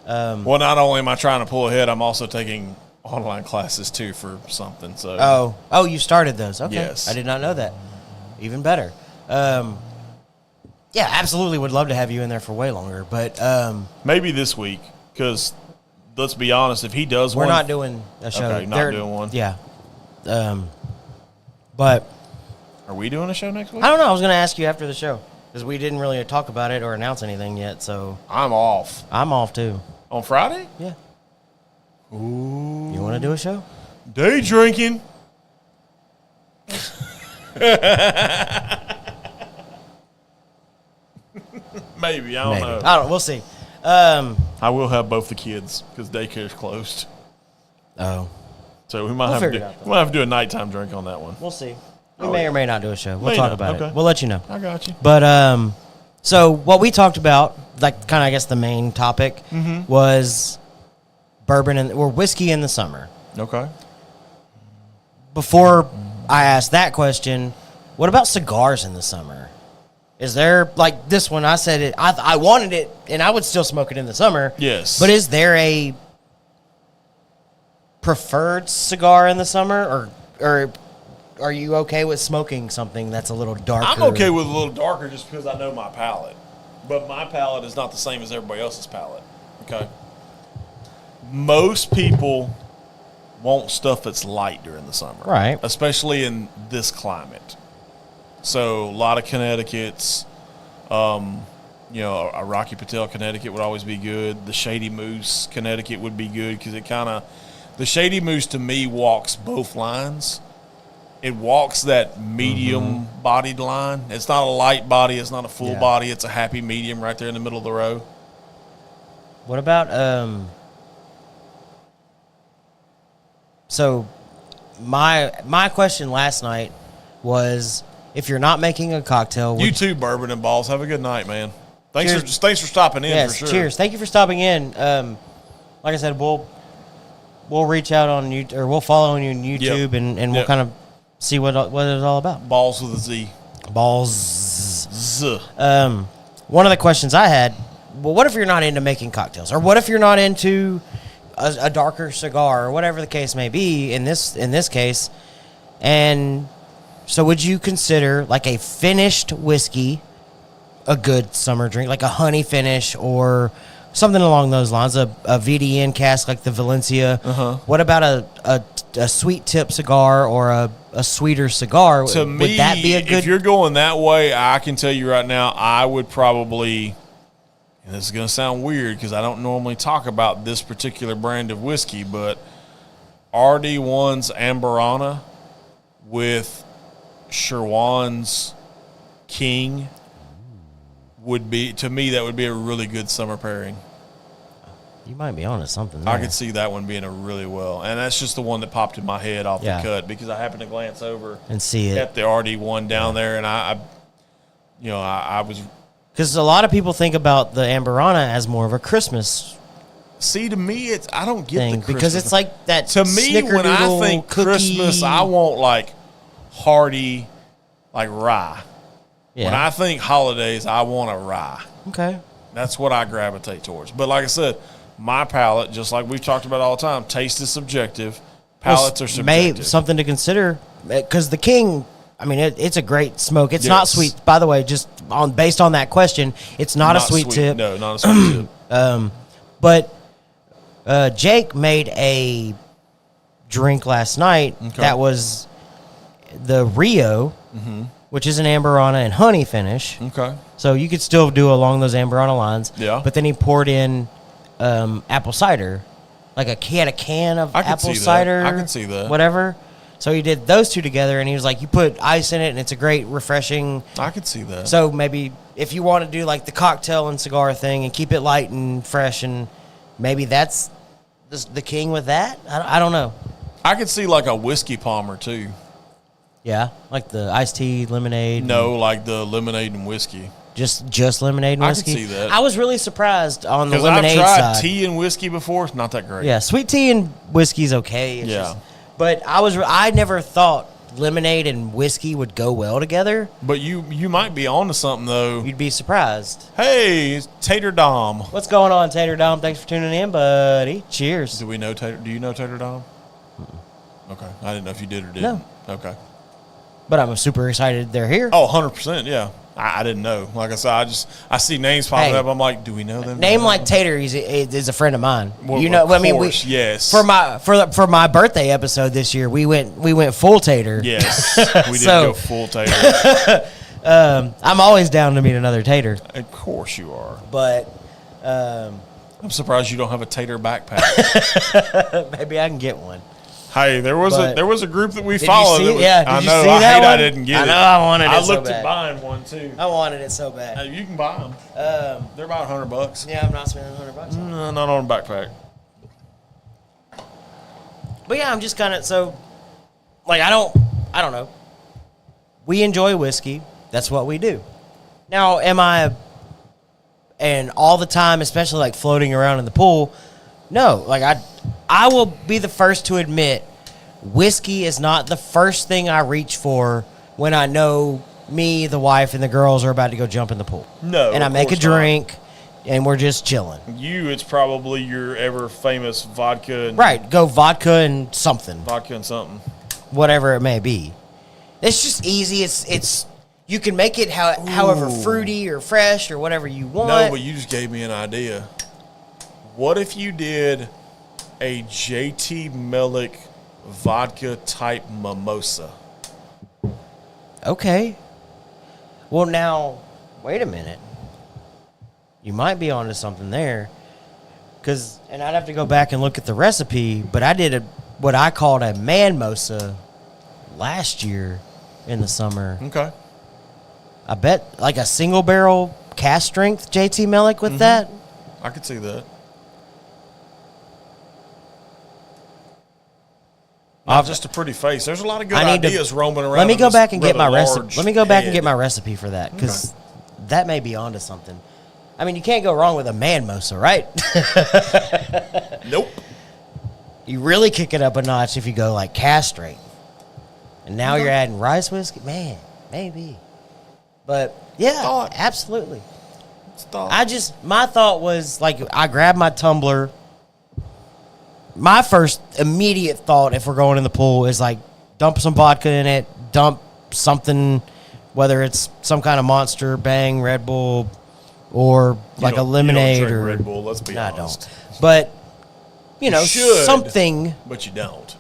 Well, not only am I trying to pull ahead, I'm also taking online classes, too, for something. So. Oh, you started those. Okay. Yes. I did not know that. Even better. Yeah, absolutely would love to have you in there for way longer. But maybe this week, because let's be honest, if he does we're one. We're not doing a show. Okay, not doing one. Yeah. But. Are we doing a show next week? I don't know. I was going to ask you after the show because we didn't really talk about it or announce anything yet. So I'm off. I'm off too. On Friday? Yeah. Ooh. You want to do a show? Day drinking. Maybe. I don't know. I don't. We'll see. I will have both the kids because daycare's closed. Oh. So we might have to do a nighttime drink on that one. We'll see. We may or may not do a show. We'll May talk not. about Okay. it. We'll let you know. I got you. But so what we talked about, like kind of I guess the main topic was bourbon or whiskey in the summer. Okay. Before I asked that question, what about cigars in the summer? Is there like this one? I said it. I wanted it, and I would still smoke it in the summer. Yes. But is there a preferred cigar in the summer, or are you okay with smoking something that's a little darker? I'm okay with a little darker just because I know my palate. But my palate is not the same as everybody else's palate. Okay. Most people want stuff that's light during the summer. Right. Especially in this climate. So a lot of Connecticut's, a Rocky Patel Connecticut would always be good. The Shady Moose Connecticut would be good because the Shady Moose to me walks both lines. It walks that medium-bodied line. It's not a light body. It's not a full body. It's a happy medium right there in the middle of the row. What about So, my question last night was, if you're not making a cocktail, You too, Bourbon and Balls. Have a good night, man. Thanks for stopping in. Yes, for sure. cheers. Thank you for stopping in. Like I said, we'll reach out on you, or we'll follow you on YouTube, and we'll kind of see what it's all about. Balls with a Z. Balls. Z. One of the questions I had, well, what if you're not into making cocktails, or what if you're not into a darker cigar, or whatever the case may be in this case, and so would you consider like a finished whiskey a good summer drink, like a honey finish or something along those lines, a VDN cask like the Valencia? What about a sweet tip cigar or a sweeter cigar? To me, would that be a good? If you're going that way, I can tell you right now, I would probably, and this is going to sound weird because I don't normally talk about this particular brand of whiskey, but RD1's Amberana with Sherwan's King would be, to me, that would be a really good summer pairing. You might be onto something there. I could see that one being a really well, and that's just the one that popped in my head off the cut because I happened to glance over and see it at the RD1 down there, and I was, because a lot of people think about the Amberana as more of a Christmas. See, to me, I don't get thing the Christmas because it's like that. To me, when I think Christmas, I want like hearty, like rye. Yeah. When I think holidays, I want a rye. Okay. That's what I gravitate towards. But like I said, my palate, just like we've talked about all the time, taste is subjective. Palates are subjective. Something to consider, because the King, I mean, it's a great smoke. It's not sweet, by the way. Just based on that question, it's not a sweet tip. No, not a sweet tip. But Jake made a drink last night that was the Rio, which is an Amberana and honey finish. Okay. So you could still do along those Amberana lines. Yeah. But then he poured in apple cider. He had a can of apple cider. I can see that. Whatever. So he did those two together, and he was like, you put ice in it, and it's a great, refreshing. I could see that. So maybe if you want to do like the cocktail and cigar thing and keep it light and fresh, and maybe that's the King with that. I don't know. I could see like a whiskey palmer too. Yeah, like the iced tea, lemonade. No, like the lemonade and whiskey. Just lemonade and whiskey. I can see that. I was really surprised on the Because lemonade I've tried side. tea and whiskey before. It's not that great. Yeah, sweet tea and whiskey's okay. It's Yeah. just- but I never thought lemonade and whiskey would go well together. But you might be onto something though. You'd be surprised. Hey, it's Tater Dom. What's going on, Tater Dom? Thanks for tuning in, buddy. Cheers. Do you know Tater Dom? Okay. I didn't know if you did or didn't. No. Okay. But I'm super excited they're here. Oh, 100%, yeah. I didn't know. Like I said, I see names popping up. I'm like, do we know them? Name like Tater is a friend of mine. Well, you know, of course, yes. For my birthday episode this year, we went full Tater. Yes, we did So- go full Tater. I'm always down to meet another Tater, Of course you are. but I'm surprised you don't have a Tater backpack. maybe I can get one. Hey, there was a group that we followed. You see, that was, yeah, I did know. you see I that hate I one? didn't get I it. know, I wanted it so looked bad. at buying one too. I wanted it so bad. You can buy them. They're about $100. Yeah, I'm not spending $100 on it. No, not on a backpack. But yeah, I'm just kind of like I don't know. We enjoy whiskey. That's what we do. Now, and all the time, especially like floating around in the pool? No, like I will be the first to admit, whiskey is not the first thing I reach for when I know me, the wife, and the girls are about to go jump in the pool. No, and I of make a course not. drink, and we're just chilling. It's probably your ever famous vodka and Right, go vodka and something. something. Whatever it may be. It's just easy. It's you can make it however fruity or fresh or whatever you want. No, but you just gave me an idea. What if you did a JT Mellick vodka type mimosa? Okay. Well, now, wait a minute. You might be onto something there. And I'd have to go back and look at the recipe, but I did what I called a man-mosa last year in the summer. Okay. I bet like a single barrel cast strength JT Mellick with that. I could see that. Not just a pretty face. There's a lot of good ideas roaming around. Let me go back and get my recipe. recipe. Let me go back and get my recipe for that, because that may be onto something. I mean, you can't go wrong with a man mosa, right? Nope. You really kick it up a notch if you go like castrate. And now you're adding rice whiskey. Man, maybe. But yeah, absolutely. My thought was like, I grabbed my tumbler. My first immediate thought, if we're going in the pool, is like dump some vodka in it, dump something, whether it's some kind of Monster, Bang, Red Bull, or like a lemonade. You don't drink or Red Bull, let's be honest. I don't. But, something. But you don't.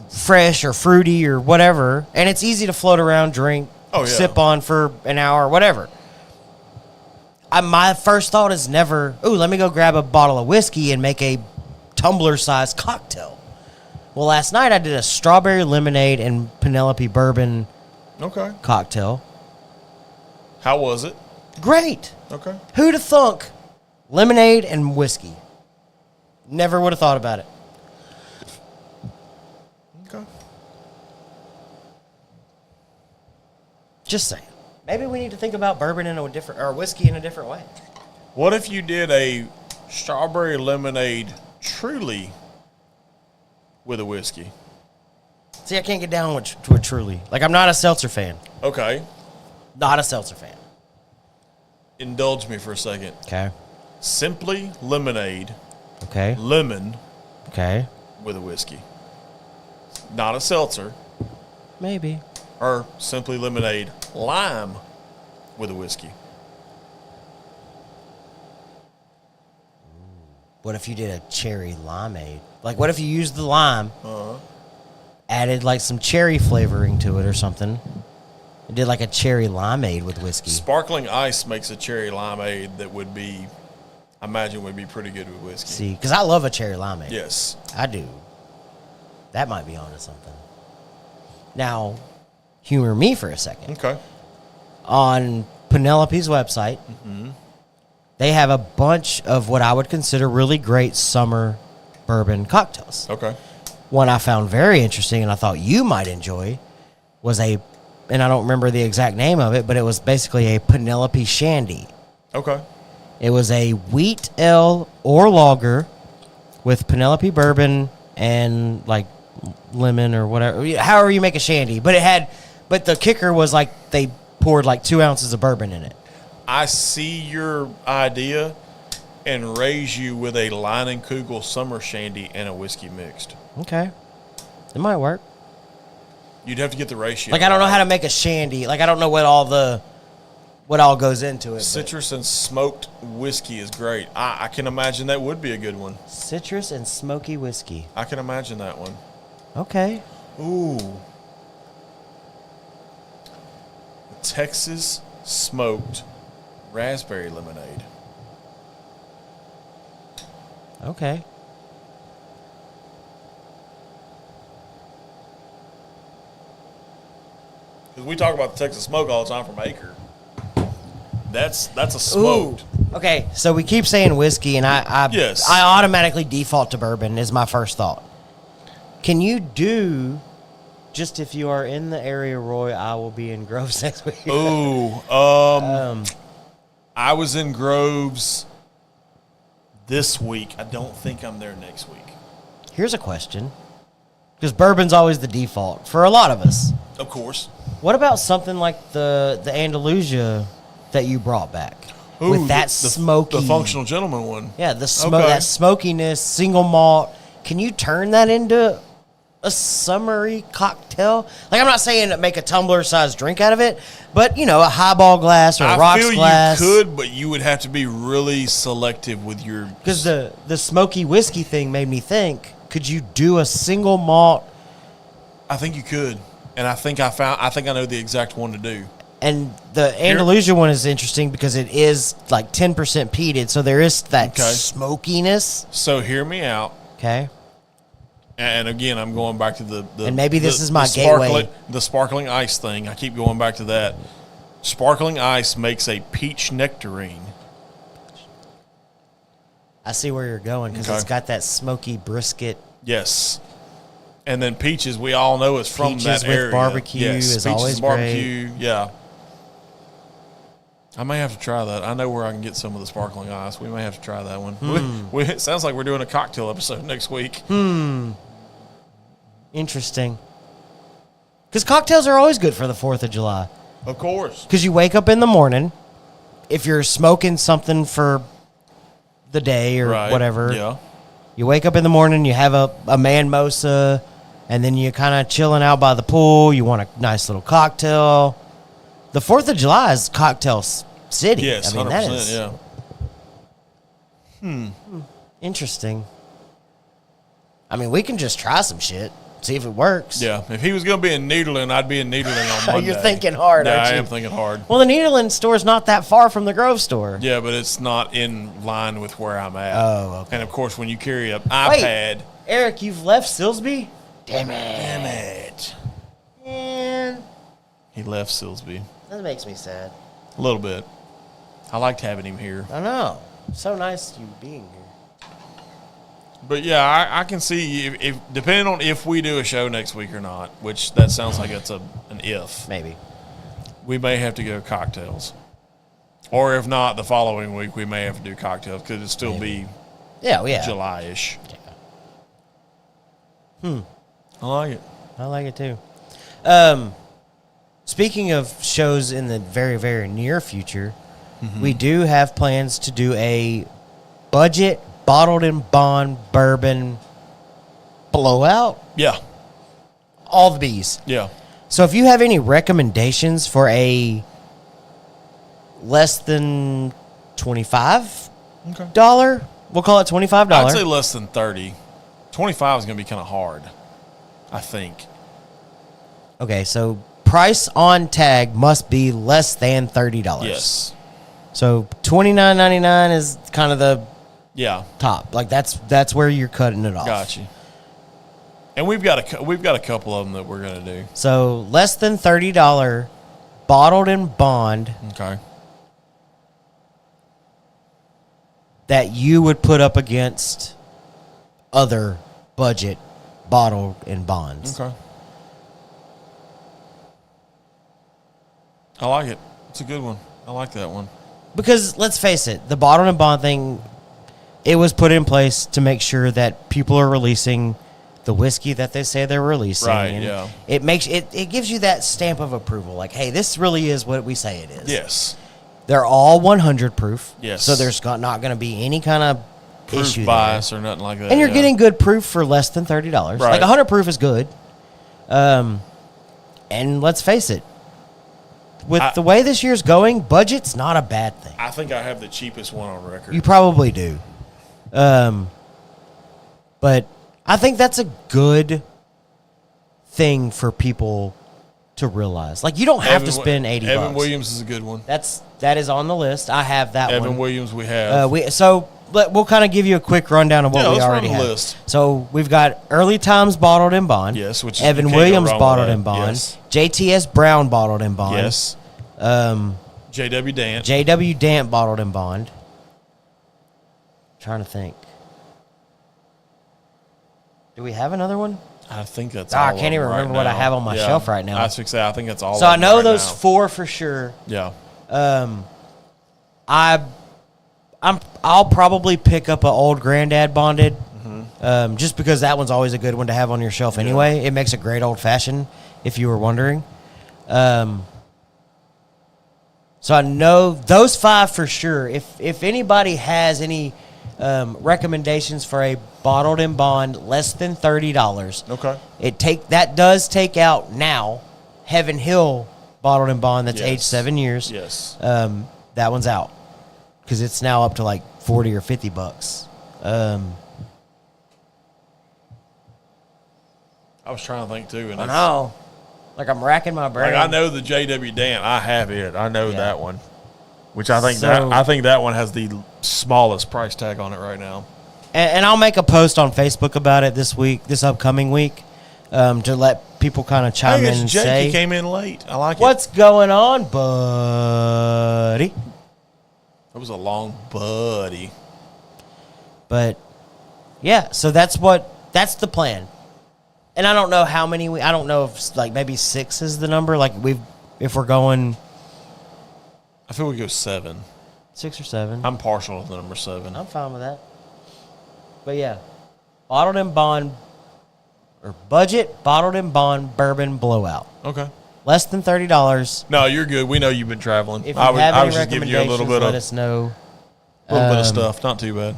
Fresh or fruity or whatever. And it's easy to float around, drink, sip on for an hour, whatever. My first thought is never, let me go grab a bottle of whiskey and make a tumbler-sized cocktail. Well, last night I did a strawberry lemonade and Penelope bourbon cocktail. How was it? Great. Okay. Who'd have thunk? Lemonade and whiskey. Never would have thought about it. Okay. Just saying. Maybe we need to think about bourbon in a different, or whiskey in a different way. What if you did a strawberry lemonade truly with a whiskey? See, I can't get down with truly. Like, I'm not a seltzer fan. Okay. Not a seltzer fan. Indulge me for a second. Okay. Simply lemonade. Okay. Lemon. Okay. With a whiskey. Not a seltzer. Maybe. Or simply lemonade, lime with a whiskey. What if you did a cherry limeade? Like, what if you used the lime, added like some cherry flavoring to it or something, and did like a cherry limeade with whiskey? Sparkling ice makes a cherry limeade that would be, I imagine, would be pretty good with whiskey. See, because I love a cherry limeade. Yes. I do. That might be onto something. Now, humor me for a second. Okay. On Penelope's website, they have a bunch of what I would consider really great summer bourbon cocktails. Okay. One I found very interesting and I thought you might enjoy was and I don't remember the exact name of it, but it was basically a Penelope Shandy. Okay. It was a wheat ale or lager with Penelope bourbon and like lemon or whatever, however you make a shandy. But the kicker was like they poured like 2 ounces of bourbon in it. I see your idea and raise you with a Leinenkugel summer shandy and a whiskey mixed. Okay. It might work. You'd have to get the ratio. Like, I don't know how to make a shandy. Like, I don't know what all goes into it. Citrus and smoked whiskey is great. I can imagine that would be a good one. Citrus and smoky whiskey. I can imagine that one. Okay. Ooh. Texas smoked raspberry lemonade. Okay. Because we talk about the Texas smoke all the time from Acre. That's a smoked. Ooh. Okay, so we keep saying whiskey, and Yes. I automatically default to bourbon is my first thought. Can you do, just if you are in the area, Roy, I will be in Groves next week. Ooh. I was in Groves this week. I don't think I'm there next week. Here's a question, because bourbon's always the default for a lot of us. Of course. What about something like the Andalusia that you brought back? Ooh, with that the smoky... The Functional Gentleman one. Yeah, that smokiness, single malt. Can you turn that into a summery cocktail? Like, I'm not saying make a tumbler-sized drink out of it, but, a highball glass or a rocks glass. I feel you could, but you would have to be really selective with your... Because the smoky whiskey thing made me think, could you do a single malt? I think you could. And I think I know the exact one to do. And the Andalusia one is interesting because it is like 10% peated, so there is that smokiness. So hear me out. Okay. And again, I'm going back to the and maybe this is my gateway. The sparkling ice thing. I keep going back to that. Sparkling ice makes a peach nectarine. I see where you're going because it's got that smoky brisket. Yes. And then peaches, we all know, is from peaches that with area. Barbecue yes, is peaches always barbecue. great. Yeah. I may have to try that. I know where I can get some of the sparkling ice. We may have to try that one. It sounds like we're doing a cocktail episode next week. Interesting. Because cocktails are always good for the 4th of July. Of course. Because you wake up in the morning, if you're smoking something for the day or whatever, Yeah. you wake up in the morning, you have a man-mosa, and then you're kind of chilling out by the pool. You want a nice little cocktail. The 4th of July is cocktail city. Yes, I mean, 100%. that is yeah. interesting. I mean, we can just try some shit, see if it works. Yeah. If he was going to be in Nederland, I'd be in Nederland on Monday. You're thinking hard, yeah, aren't you? I am thinking hard. Well, the Nederland store's not that far from the Grove store. Yeah, but it's not in line with where I'm at. Oh, okay. And, of course, when you carry an iPad. Eric, you've left Silsby? Damn it. Damn it. Man, He left Silsby. that makes me sad. A little bit. I liked having him here. I know. So nice you being here. But yeah, I can see if depending on if we do a show next week or not, which that sounds like it's an if. Maybe. We may have to go cocktails, or if not, the following week we may have to do cocktails because it'd still be Yeah. July-ish. Yeah. I like it. I like it too. Speaking of shows in the very, very near future, we do have plans to do a budget bottled in bond bourbon blowout. Yeah, All the bees. yeah. So if you have any recommendations for a less than $25, Okay. we'll call it $25. I'd say less than 30. 25 is going to be kind of hard, I think. Okay, so price on tag must be less than $30. Yes. So $29.99 is kind of the Yeah. top. Like that's where you're cutting it off. Gotcha. And we've got a couple of them that we're going to do. So less than $30 bottled in bond Okay. that you would put up against other budget bottled in bonds. Okay. I like it. It's a good one. I like that one. Because let's face it, the bottled in bond thing, it was put in place to make sure that people are releasing the whiskey that they say they're releasing. Right, and yeah. It makes it gives you that stamp of approval. Like, hey, this really is what we say it is. Yes. They're all 100 proof. Yes. So there's not going to be any kind of Proof issue bias there. or nothing like that. And you're yeah. getting good proof for less than $30. Right. Like 100 proof is good. And let's face it, with the way this year's going, budget's not a bad thing. I think I have the cheapest one on record. You probably do. But I think that's a good thing for people to realize. Like, you don't have to spend $80. Evan Williams is a good one. That is on the list. I have that one. Evan Williams we have. We'll kind of give you a quick rundown of what we let's run already the have. list. So we've got Early Times bottled in bond. Yes, which is, Evan you can't go Williams wrong with bottled that. in bond. Yes. JTS Brown bottled in bond. Yes. JW Dant. JW Dant bottled in bond. Trying to think. Do we have another one? I think that's I all can't even of them remember right what I now. have on my Yeah. shelf right now. I was gonna say, I think that's all So of I them know right those now. 4 for sure. Yeah. I'll probably pick up an Old Granddad bonded, just because that one's always a good one to have on your shelf anyway. It makes a great old fashioned, if you were wondering. So I know those 5 for sure. If anybody has any recommendations for a bottled in bond less than $30, Okay. that does take out now Heaven Hill bottled in bond that's Yes. aged 7 years. Yes. That one's out because it's now up to like $40 or $50. I was trying to think too. And I know. Like, I'm racking my brain. Like, I know the JW Dant. I have it. I know that one. Which I think So- I think that one has the smallest price tag on it right now. And I'll make a post on Facebook about it this upcoming week, to let people kind of chime in and Jake, say, he came in late. I like what's going on, buddy? it. That was a long buddy. But yeah, so that's the plan. And I don't know how many I don't know if like maybe 6 is the number. Like if we're going, I feel we go 7. 6 or 7. I'm partial to the number 7. I'm fine with that. But yeah, bottled and bond or budget bottled and bond bourbon blowout. Okay. Less than $30. No, you're good. We know you've been traveling. If you have I any was just giving you a recommendations, little bit let of us know. stuff. Not too bad.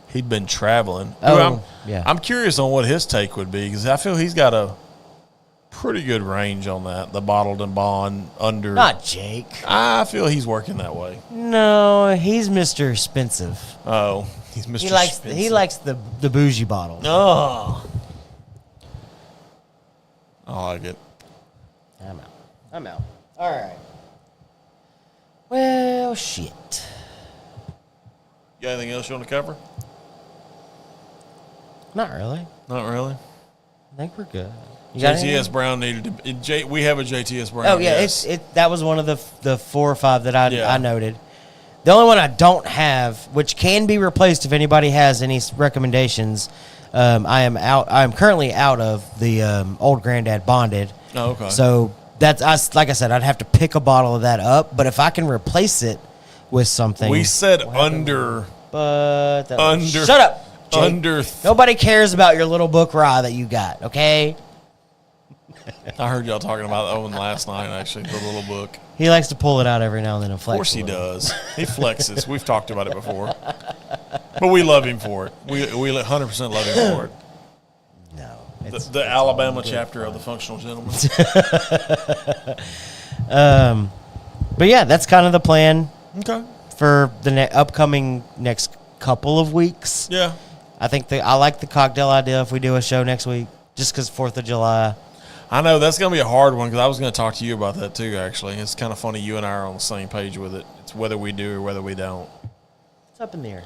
He'd been traveling. Oh, yeah. I'm curious on what his take would be because I feel he's got a pretty good range on that. The bottled and bond under. Not Jake. I feel he's working that way. No, he's Mr. Expensive. Oh, he's Mr. He likes the bougie bottle. Oh. I like it. I'm out. All right. Well, shit. You got anything else you want to cover? Not really. Not really. I think we're good. You got JTS anything? Brown needed to. We have a JTS Brown. Oh yeah, yes. that was one of the 4 or 5 that Yeah. I noted. The only one I don't have, which can be replaced if anybody has any recommendations, I am currently out of the Old Granddad Bonded. Oh, okay. So like I said, I'd have to pick a bottle of that up. But if I can replace it with something, We said under. Shut up. Jake. Under. Nobody cares about your little book rye that you got. Okay. I heard y'all talking about that one last night. Actually, the little book. He likes to pull it out every now and then and flex. Of course he a little. does. He flexes. We've talked about it before, but we love him for it. We 100% love him for it. No. The Alabama chapter of the Functional Gentleman. But yeah, that's kind of the plan Okay. for the upcoming next couple of weeks. Yeah. I think I like the cocktail idea if we do a show next week, just because 4th of July. I know that's going to be a hard one because I was going to talk to you about that too. Actually, it's kind of funny you and I are on the same page with it. It's whether we do or whether we don't. What's up in there?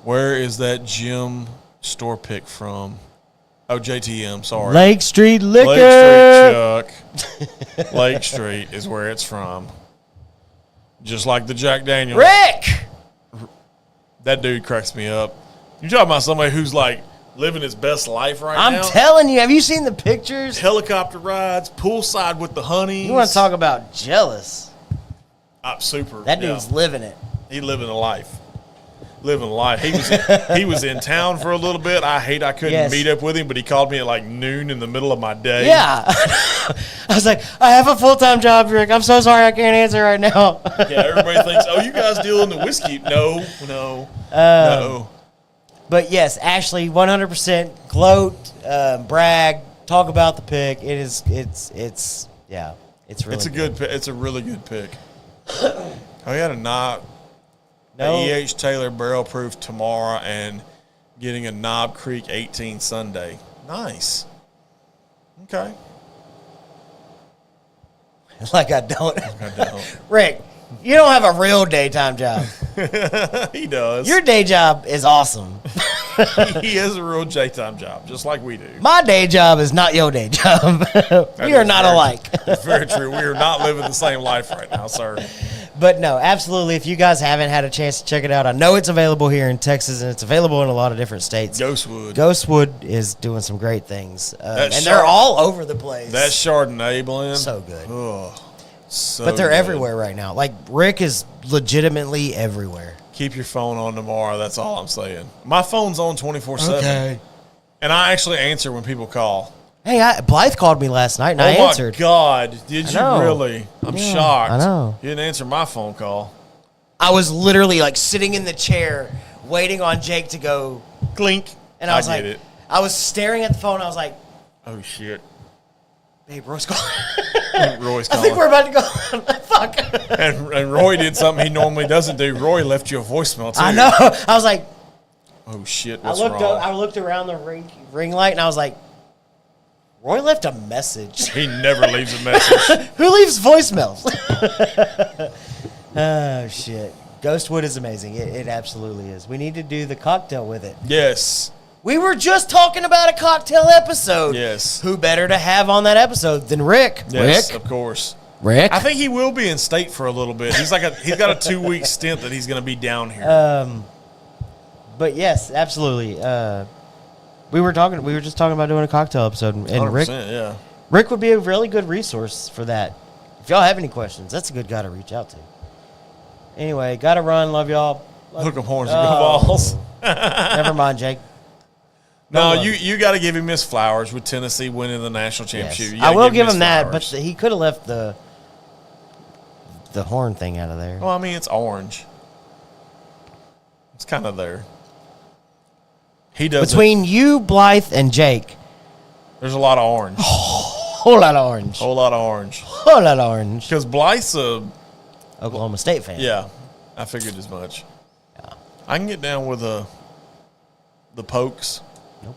Where is that Jim store pick from? Oh, JTM. Sorry, Lake Street Liquor. Lake Street, Chuck. Lake Street is where it's from. Just like the Jack Daniels. Rick. That dude cracks me up. You're talking about somebody who's like living his best life now. I'm telling you, have you seen the pictures? Helicopter rides, poolside with the honeys. You want to talk about jealous? Super. That dude's living it. He living a life. Living a life. He was in town for a little bit. I couldn't meet up with him, but he called me at like noon in the middle of my day. Yeah. I was like, I have a full-time job, Rick. I'm so sorry I can't answer right now. Yeah, everybody thinks, oh, you guys deal in the whiskey. No. No. But yes, Ashley, 100% gloat, brag, talk about the pick. It's really good. It's a really good pick. Oh, he had a knob. No. E.H. Taylor barrel proof tomorrow and getting a Knob Creek 18 Sunday. Nice. Okay. Like I don't. I don't. Rick, you don't have a real daytime job. He does. Your day job is awesome. He has a real daytime job, just like we do. My day job is not your day job. We are not alike. It's very true. We are not living the same life right now, sir. But no, absolutely. If you guys haven't had a chance to check it out, I know it's available here in Texas, and it's available in a lot of different states. Ghostwood is doing some great things. And they're all over the place. That Chardonnay blend. So good. Oh, so but they're good. everywhere right now. Like, Rick is legitimately everywhere. Keep your phone on tomorrow. That's all I'm saying. My phone's on 24/7. Okay. And I actually answer when people call. Hey, Blythe called me last night, and I answered. Oh, my God. Did you really? I'm shocked. I know. You didn't answer my phone call. I was literally, like, sitting in the chair waiting on Jake to go clink. And I was like, it. I was staring at the phone. I was like, oh, shit. Babe, Roy's calling. Roy's I calling. think we're about to go. Fuck. And Roy did something he normally doesn't do. Roy left you a voicemail, too. I know. I was like, oh, shit. What's I wrong? looked around the ring light, and I was like, Roy left a message. He never leaves a message. Who leaves voicemails? Oh, shit. Ghostwood is amazing. It absolutely is. We need to do the cocktail with it. Yes. We were just talking about a cocktail episode. Yes. Who better to have on that episode than Rick? Yes, Rick? of course. Rick? I think he will be in state for a little bit. He's got a 2-week stint that he's going to be down here. But yes, absolutely. We were just talking about doing a cocktail episode, and 100%, Rick yeah. Rick would be a really good resource for that. If y'all have any questions, that's a good guy to reach out to. Anyway, got to run. Love y'all. Hook 'em horns and go balls. Never mind, Jake. No, love you got to give him his flowers with Tennessee winning the national championship. Yes. You I will gotta give his him that, flowers. but he could have left the horn thing out of there. Well, I mean, it's orange. It's kind of there. He does Between you, Blythe, and Jake, There's a lot of orange. whole lot of orange. Whole lot of orange. Whole lot of orange. Because Blythe's a Oklahoma State fan. yeah. I figured as much. Yeah. I can get down with the Pokes. Nope.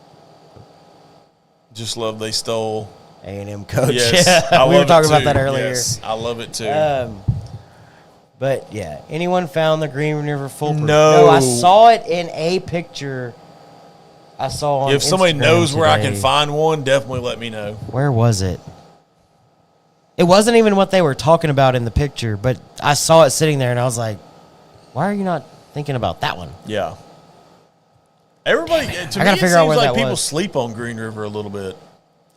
Just love they stole. A&M coach. Yes, Yeah, I we were love talking it about that too. earlier. Yes, I love it too. But yeah, anyone found the Green River foolproof? No. I saw it in a picture. I saw on If somebody Instagram knows where I can today. find one, definitely let me know. Where was it? It wasn't even what they were talking about in the picture, but I saw it sitting there and I was like, why are you not thinking about that one? Yeah. Everybody, to I me, gotta it figure seems out where like that people was. sleep on Green River a little bit.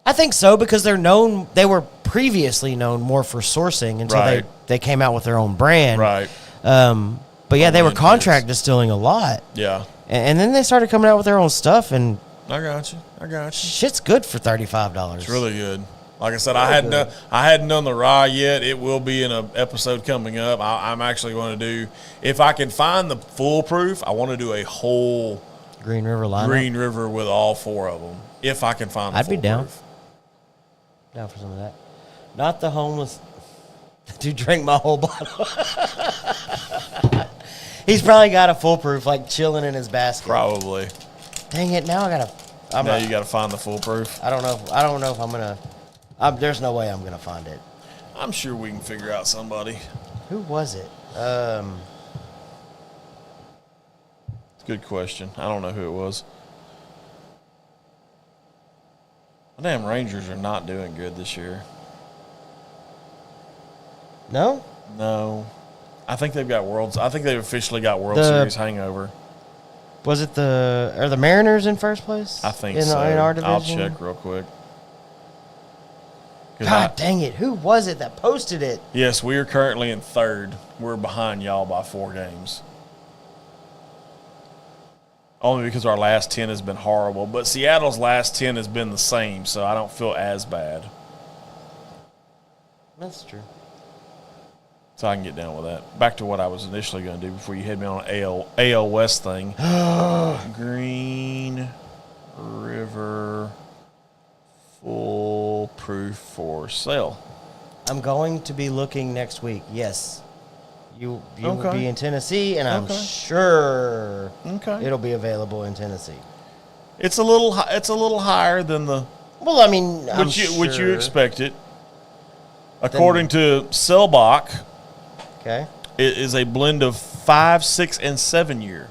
I think so because they're known. They were previously known more for sourcing until Right. they came out with their own brand. Right. But yeah, they were Brand contract is. distilling a lot, Yeah. and then they started coming out with their own stuff, and I got you. shit's good for $35. It's really good. Like I said, I hadn't done the rye yet. It will be in an episode coming up. I'm actually going to do, if I can find the foolproof, I want to do a whole Green River lineup. Green River with all four of them. If I can find the I'd be down. foolproof. Down for some of that. Not the homeless. Dude drank my whole bottle. He's probably got a foolproof, like chilling in his basket. Probably. Dang it! Now I gotta. Now you got to find the foolproof. I don't know. If I'm gonna. There's no way I'm gonna find it. I'm sure we can figure out somebody. Who was it? It's a good question. I don't know who it was. The damn Rangers are not doing good this year. No. No. I think they've officially got World The- Series hangover. Was it are the Mariners in first place? I think in so. In our division? I'll check real quick. 'Cause God dang it! Who was it that posted it? yes, we are currently in third. We're behind y'all by 4 games. Only because our last 10 has been horrible. But Seattle's last 10 has been the same, so I don't feel as bad. That's true. So I can get down with that. Back to what I was initially going to do before you had me on an AL West thing. Green River foolproof for sale. I'm going to be looking next week. Yes. You will Okay. be in Tennessee, and I'm Okay. sure Okay. it'll be available in Tennessee. It's a little higher than the Well, I mean, I'm which you sure. expected. According to Selbach, Okay. it is a blend of 5, 6, and 7 year.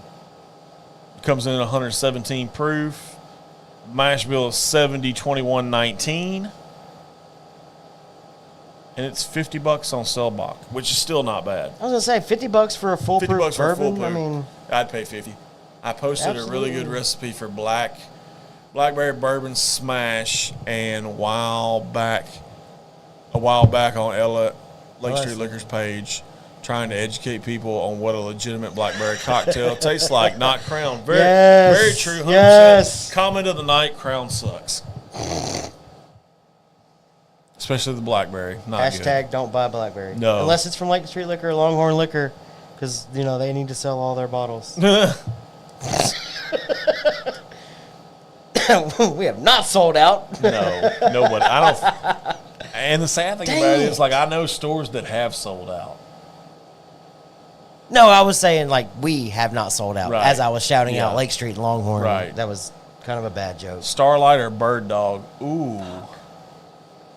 It comes in at 117 proof. Mash bill is 70, 21, 19. And it's $50 on Selbach, which is still not bad. I was gonna say $50 for a full-proof $50 for a bourbon. full I proof. mean, I'd pay 50. I posted a really good Absolutely. recipe for blackberry bourbon smash and a while back on Lake Street Liquor's page, trying to educate people on what a legitimate blackberry cocktail tastes like. Not Crown. Very, Yes. very true. 100%. Yes. Comment of the night: Crown sucks. Especially the blackberry. Not hashtag don't buy blackberry. No. Unless it's from Lake Street Liquor or Longhorn Liquor, because they need to sell all their bottles. good. We have not sold out. No, nobody. I don't. And the sad thing Dang about it it. is, like, I know stores that have sold out. No, I was saying like we have not sold out. Right. As I was shouting Yeah. out Lake Street and Longhorn. Right. That was kind of a bad joke. Starlight or Bird Dog? Ooh.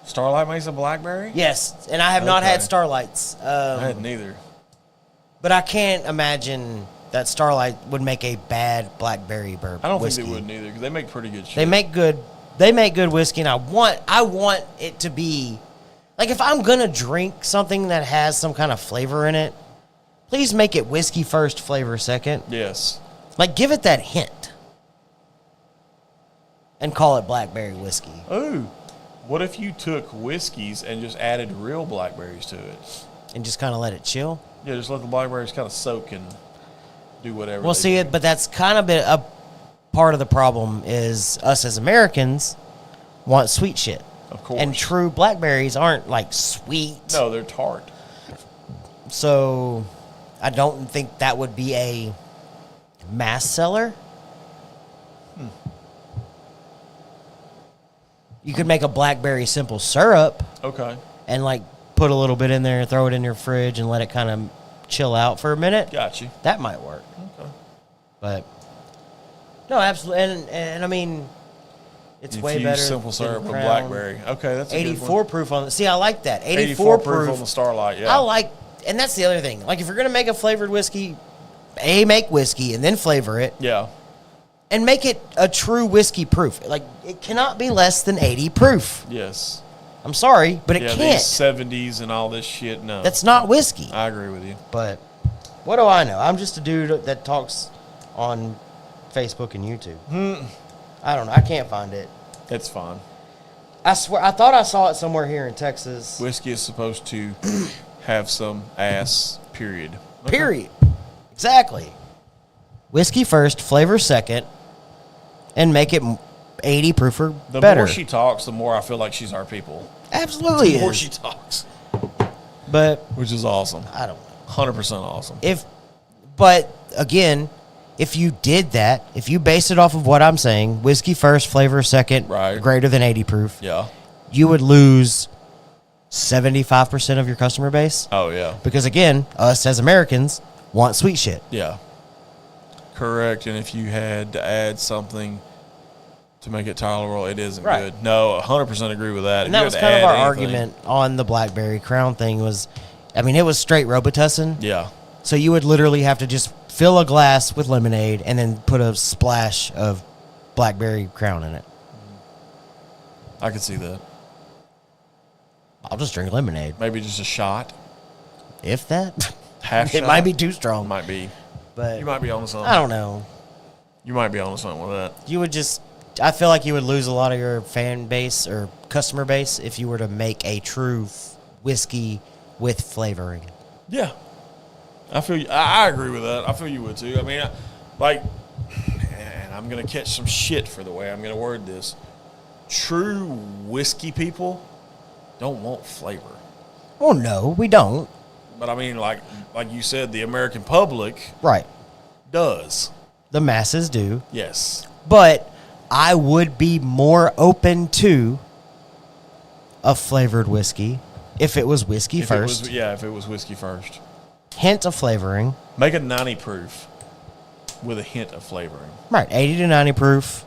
Starlight makes a blackberry? Yes, and I have not Okay. had Starlights. I had neither. But I can't imagine that Starlight would make a bad blackberry bourbon. I don't whiskey. think they would neither because they make pretty good shit. They make good whiskey, and I want it to be like if I'm gonna drink something that has some kind of flavor in it, please make it whiskey first, flavor second. Yes. Like give it that hint, and call it blackberry whiskey. Ooh. What if you took whiskeys and just added real blackberries to it? And just kind of let it chill. Yeah, just let the blackberries kind of soak and do whatever. Well, see it, but that's kind of a part of the problem is us as Americans want sweet shit. Of course. And true blackberries aren't like sweet. No, they're tart. So I don't think that would be a mass seller. You could make a blackberry simple syrup Okay. and like put a little bit in there, throw it in your fridge, and let it kind of chill out for a minute. Got you. That might work. Okay. But no, absolutely, and I mean, it's way better. Simple syrup than with Crown. blackberry. Okay, that's a good 84 one. proof on. See, I like that. 84 proof on the Starlight. Yeah. I like, and that's the other thing. Like, if you're gonna make a flavored whiskey, make whiskey and then flavor it. Yeah. And make it a true whiskey proof. Like, it cannot be less than 80 proof. Yes. I'm sorry, but it Yeah, can't. these 70s and all this shit. No. That's not whiskey. I agree with you. But what do I know? I'm just a dude that talks on Facebook and YouTube. I don't know. I can't find it. It's fine. I swear, I thought I saw it somewhere here in Texas. Whiskey is supposed to have some ass, period. Okay. Period. Exactly. Whiskey first, flavor second, and make it 80 proof or The better. more she talks, the more I feel like she's our people. Absolutely The more is. she talks. But Which is awesome. I don't know. 100% awesome. But again, if you did that, if you based it off of what I'm saying, whiskey first, flavor second, Right. greater than 80 proof, Yeah. you would lose 75% of your customer base. Oh, yeah. Because again, us as Americans want sweet shit. Yeah. Correct. And if you had to add something to make it tolerable, it isn't Right. good. No, 100% agree with that. And If that you was had to kind of add our anything- argument on the Blackberry Crown thing was, I mean, it was straight Robitussin. Yeah. So you would literally have to just fill a glass with lemonade and then put a splash of Blackberry Crown in it. I could see that. I'll just drink lemonade. Maybe just a shot. If that. Half It shot. might be too strong. Might be. But You might be on to something. I don't know. You might be on to something with that. You would just, I feel like you would lose a lot of your fan base or customer base if you were to make a true whiskey with flavoring. Yeah. I feel you. I agree with that. I feel you would too. I mean, and I'm going to catch some shit for the way I'm going to word this. True whiskey people don't want flavor. Oh, no, we don't. But I mean, like you said, the American public Right. does. The masses do. Yes. But I would be more open to a flavored whiskey if it was whiskey If first. if it was whiskey first. Hint of flavoring. Make a 90 proof with a hint of flavoring. Right, 80 to 90 proof.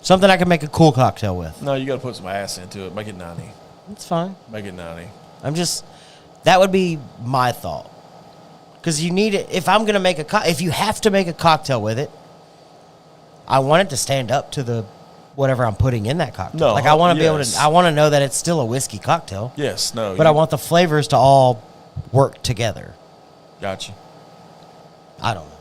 Something I can make a cool cocktail with. No, you got to put some ass into it. Make it 90. It's fine. Make it 90. That would be my thought. Because you need it, if I'm going to make if you have to make a cocktail with it, I want it to stand up to the whatever I'm putting in that cocktail. No, like I want to be able yes. to, I want to know that it's still a whiskey cocktail. Yes, no. But I want the flavors to all work together. Gotcha. I don't know.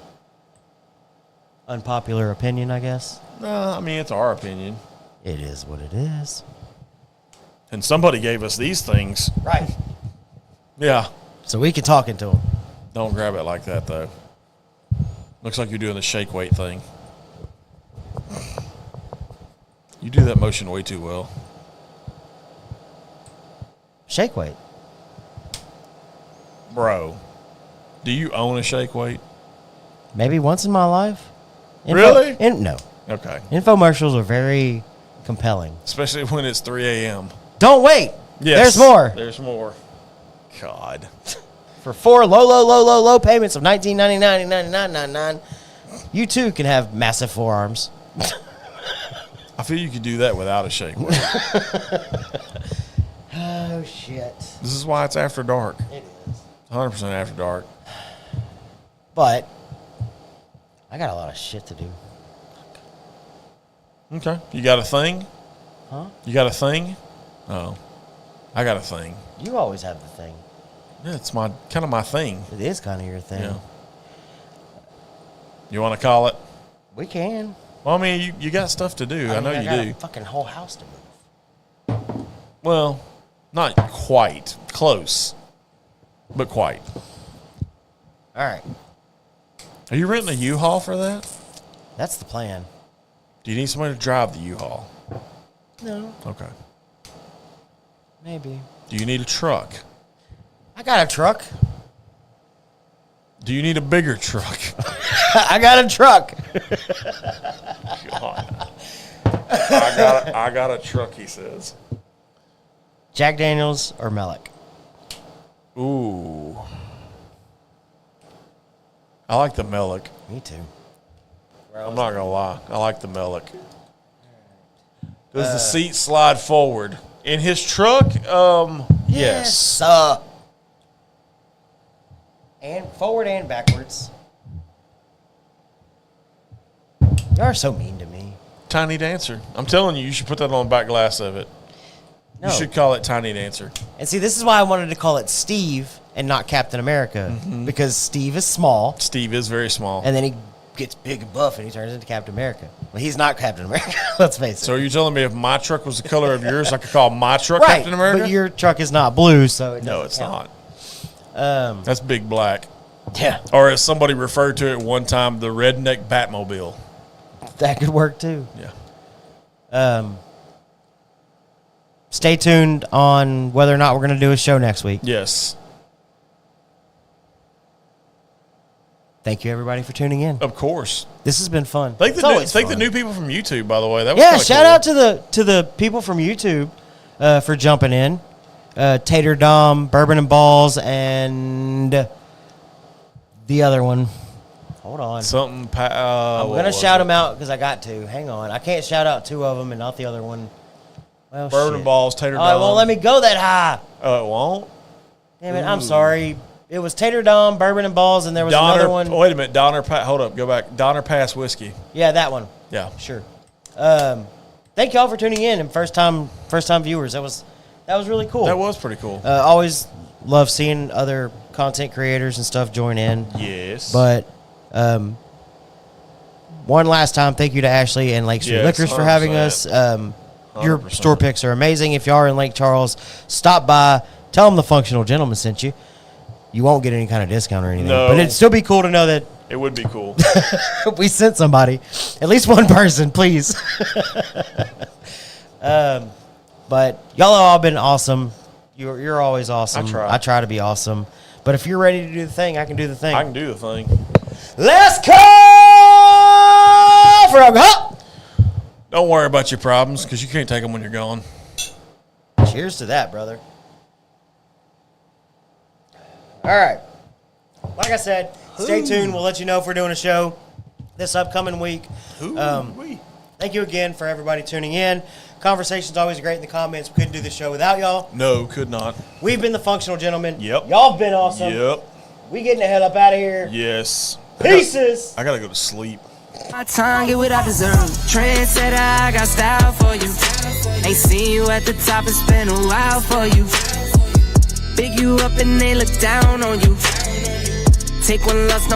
Unpopular opinion, I guess. No, I mean, it's our opinion. It is what it is. And somebody gave us these things. Right. Yeah. So we can talk into them. Don't grab it like that, though. Looks like you're doing the shake weight thing. You do that motion way too well. Shake weight. Bro, do you own a shake weight? Maybe once in my life. Really? No. Okay. Infomercials are very compelling. Especially when it's 3 a.m. Don't wait. Yes. There's more. There's more. God. For 4 low payments of $19.99, you too can have massive forearms. I feel you could do that without a shake weight. Oh, shit. This is why it's after dark. It is. 100% after dark. But I got a lot of shit to do. Okay. You got a thing? Huh? You got a thing? Oh. I got a thing. You always have the thing. Yeah, it's my kind of my thing. It is kind of your thing. Yeah. You want to call it? We can. Well, I mean, you got stuff to do. I know I you got do. a fucking whole house to move. Well, not quite. Close. But quite. All right. Are you renting a U-Haul for that? That's the plan. Do you need somebody to drive the U-Haul? No. Okay. Maybe. Do you need a truck? I got a truck. Do you need a bigger truck? I got a truck. God. I got a truck, he says. Jack Daniels or Mellick? Ooh. I like the Mellick. Me too. I'm not going to lie. I like the Mellick. Does the seat slide forward? In his truck, yes. And forward and backwards. You are so mean to me. Tiny Dancer. I'm telling you, you should put that on the back glass of it. No. You should call it Tiny Dancer. And see, this is why I wanted to call it Steve and not Captain America. Because Steve is small. Steve is very small. And then he gets big and buff and he turns into Captain America. Well, he's not Captain America. Let's face it. So are you telling me if my truck was the color of yours, I could call my truck right, Captain America? but your truck is not blue, so it No, doesn't it's count. not. That's Big Black. Yeah, Or as somebody referred to it one time, the Redneck Batmobile. that could work too. Yeah. Stay tuned on whether or not we're going to do a show next week. Yes. Thank you, everybody, for tuning in. Of course. This has been fun. Thank It's the always the fun. new people from YouTube, by the way. That was Yeah, kinda shout cool. out to the people from YouTube for jumping in. Tater Dom, Bourbon and Balls, and the other one. Hold on. Something. I'm going to shout them out because I got to. Hang on. I can't shout out two of them and not the other one. Well, Bourbon shit. and Balls, Tater Oh, Dom. it won't let me go that high. Oh, it won't? Damn it. I'm sorry. It was Tater Dom, Bourbon and Balls, and there was another one. Wait a minute. Donner hold up. Go back. Donner Pass Whiskey. Yeah, that one. Yeah. Sure. Thank y'all for tuning in and first time viewers. That was really cool. That was pretty cool. Always love seeing other content creators and stuff join in. Yes. But one last time, thank you to Ashley and Lake Street Yes, Liquors for having 100%. us. Your 100%. store picks are amazing. If you are in Lake Charles, stop by. Tell them the Functional Gentleman sent you. You won't get any kind of discount or anything. No. But it'd still be cool to know that it would be cool. we sent somebody. At least one person, please. But y'all have all been awesome. You're always awesome. I try. I try to be awesome. But if you're ready to do the thing, I can do the thing. I can do the thing. Let's go for a go. Don't worry about your problems because you can't take them when you're gone. Cheers to that, brother. All right. Like I said, stay tuned. We'll let you know if we're doing a show this upcoming week. Thank you again for everybody tuning in. Conversation's always great in the comments. We couldn't do this show without y'all. No, could not. We've been the Functional Gentlemen. Yep. Y'all have been awesome. Yep. We getting the hell up out of here. Yes. Pieces. I gotta go to sleep. My tongue, get what I deserve. Trendsetter, I got style for you. Ain't seen you at the top, it's been a while for you. Big you up and they look down on you. Take one loss, no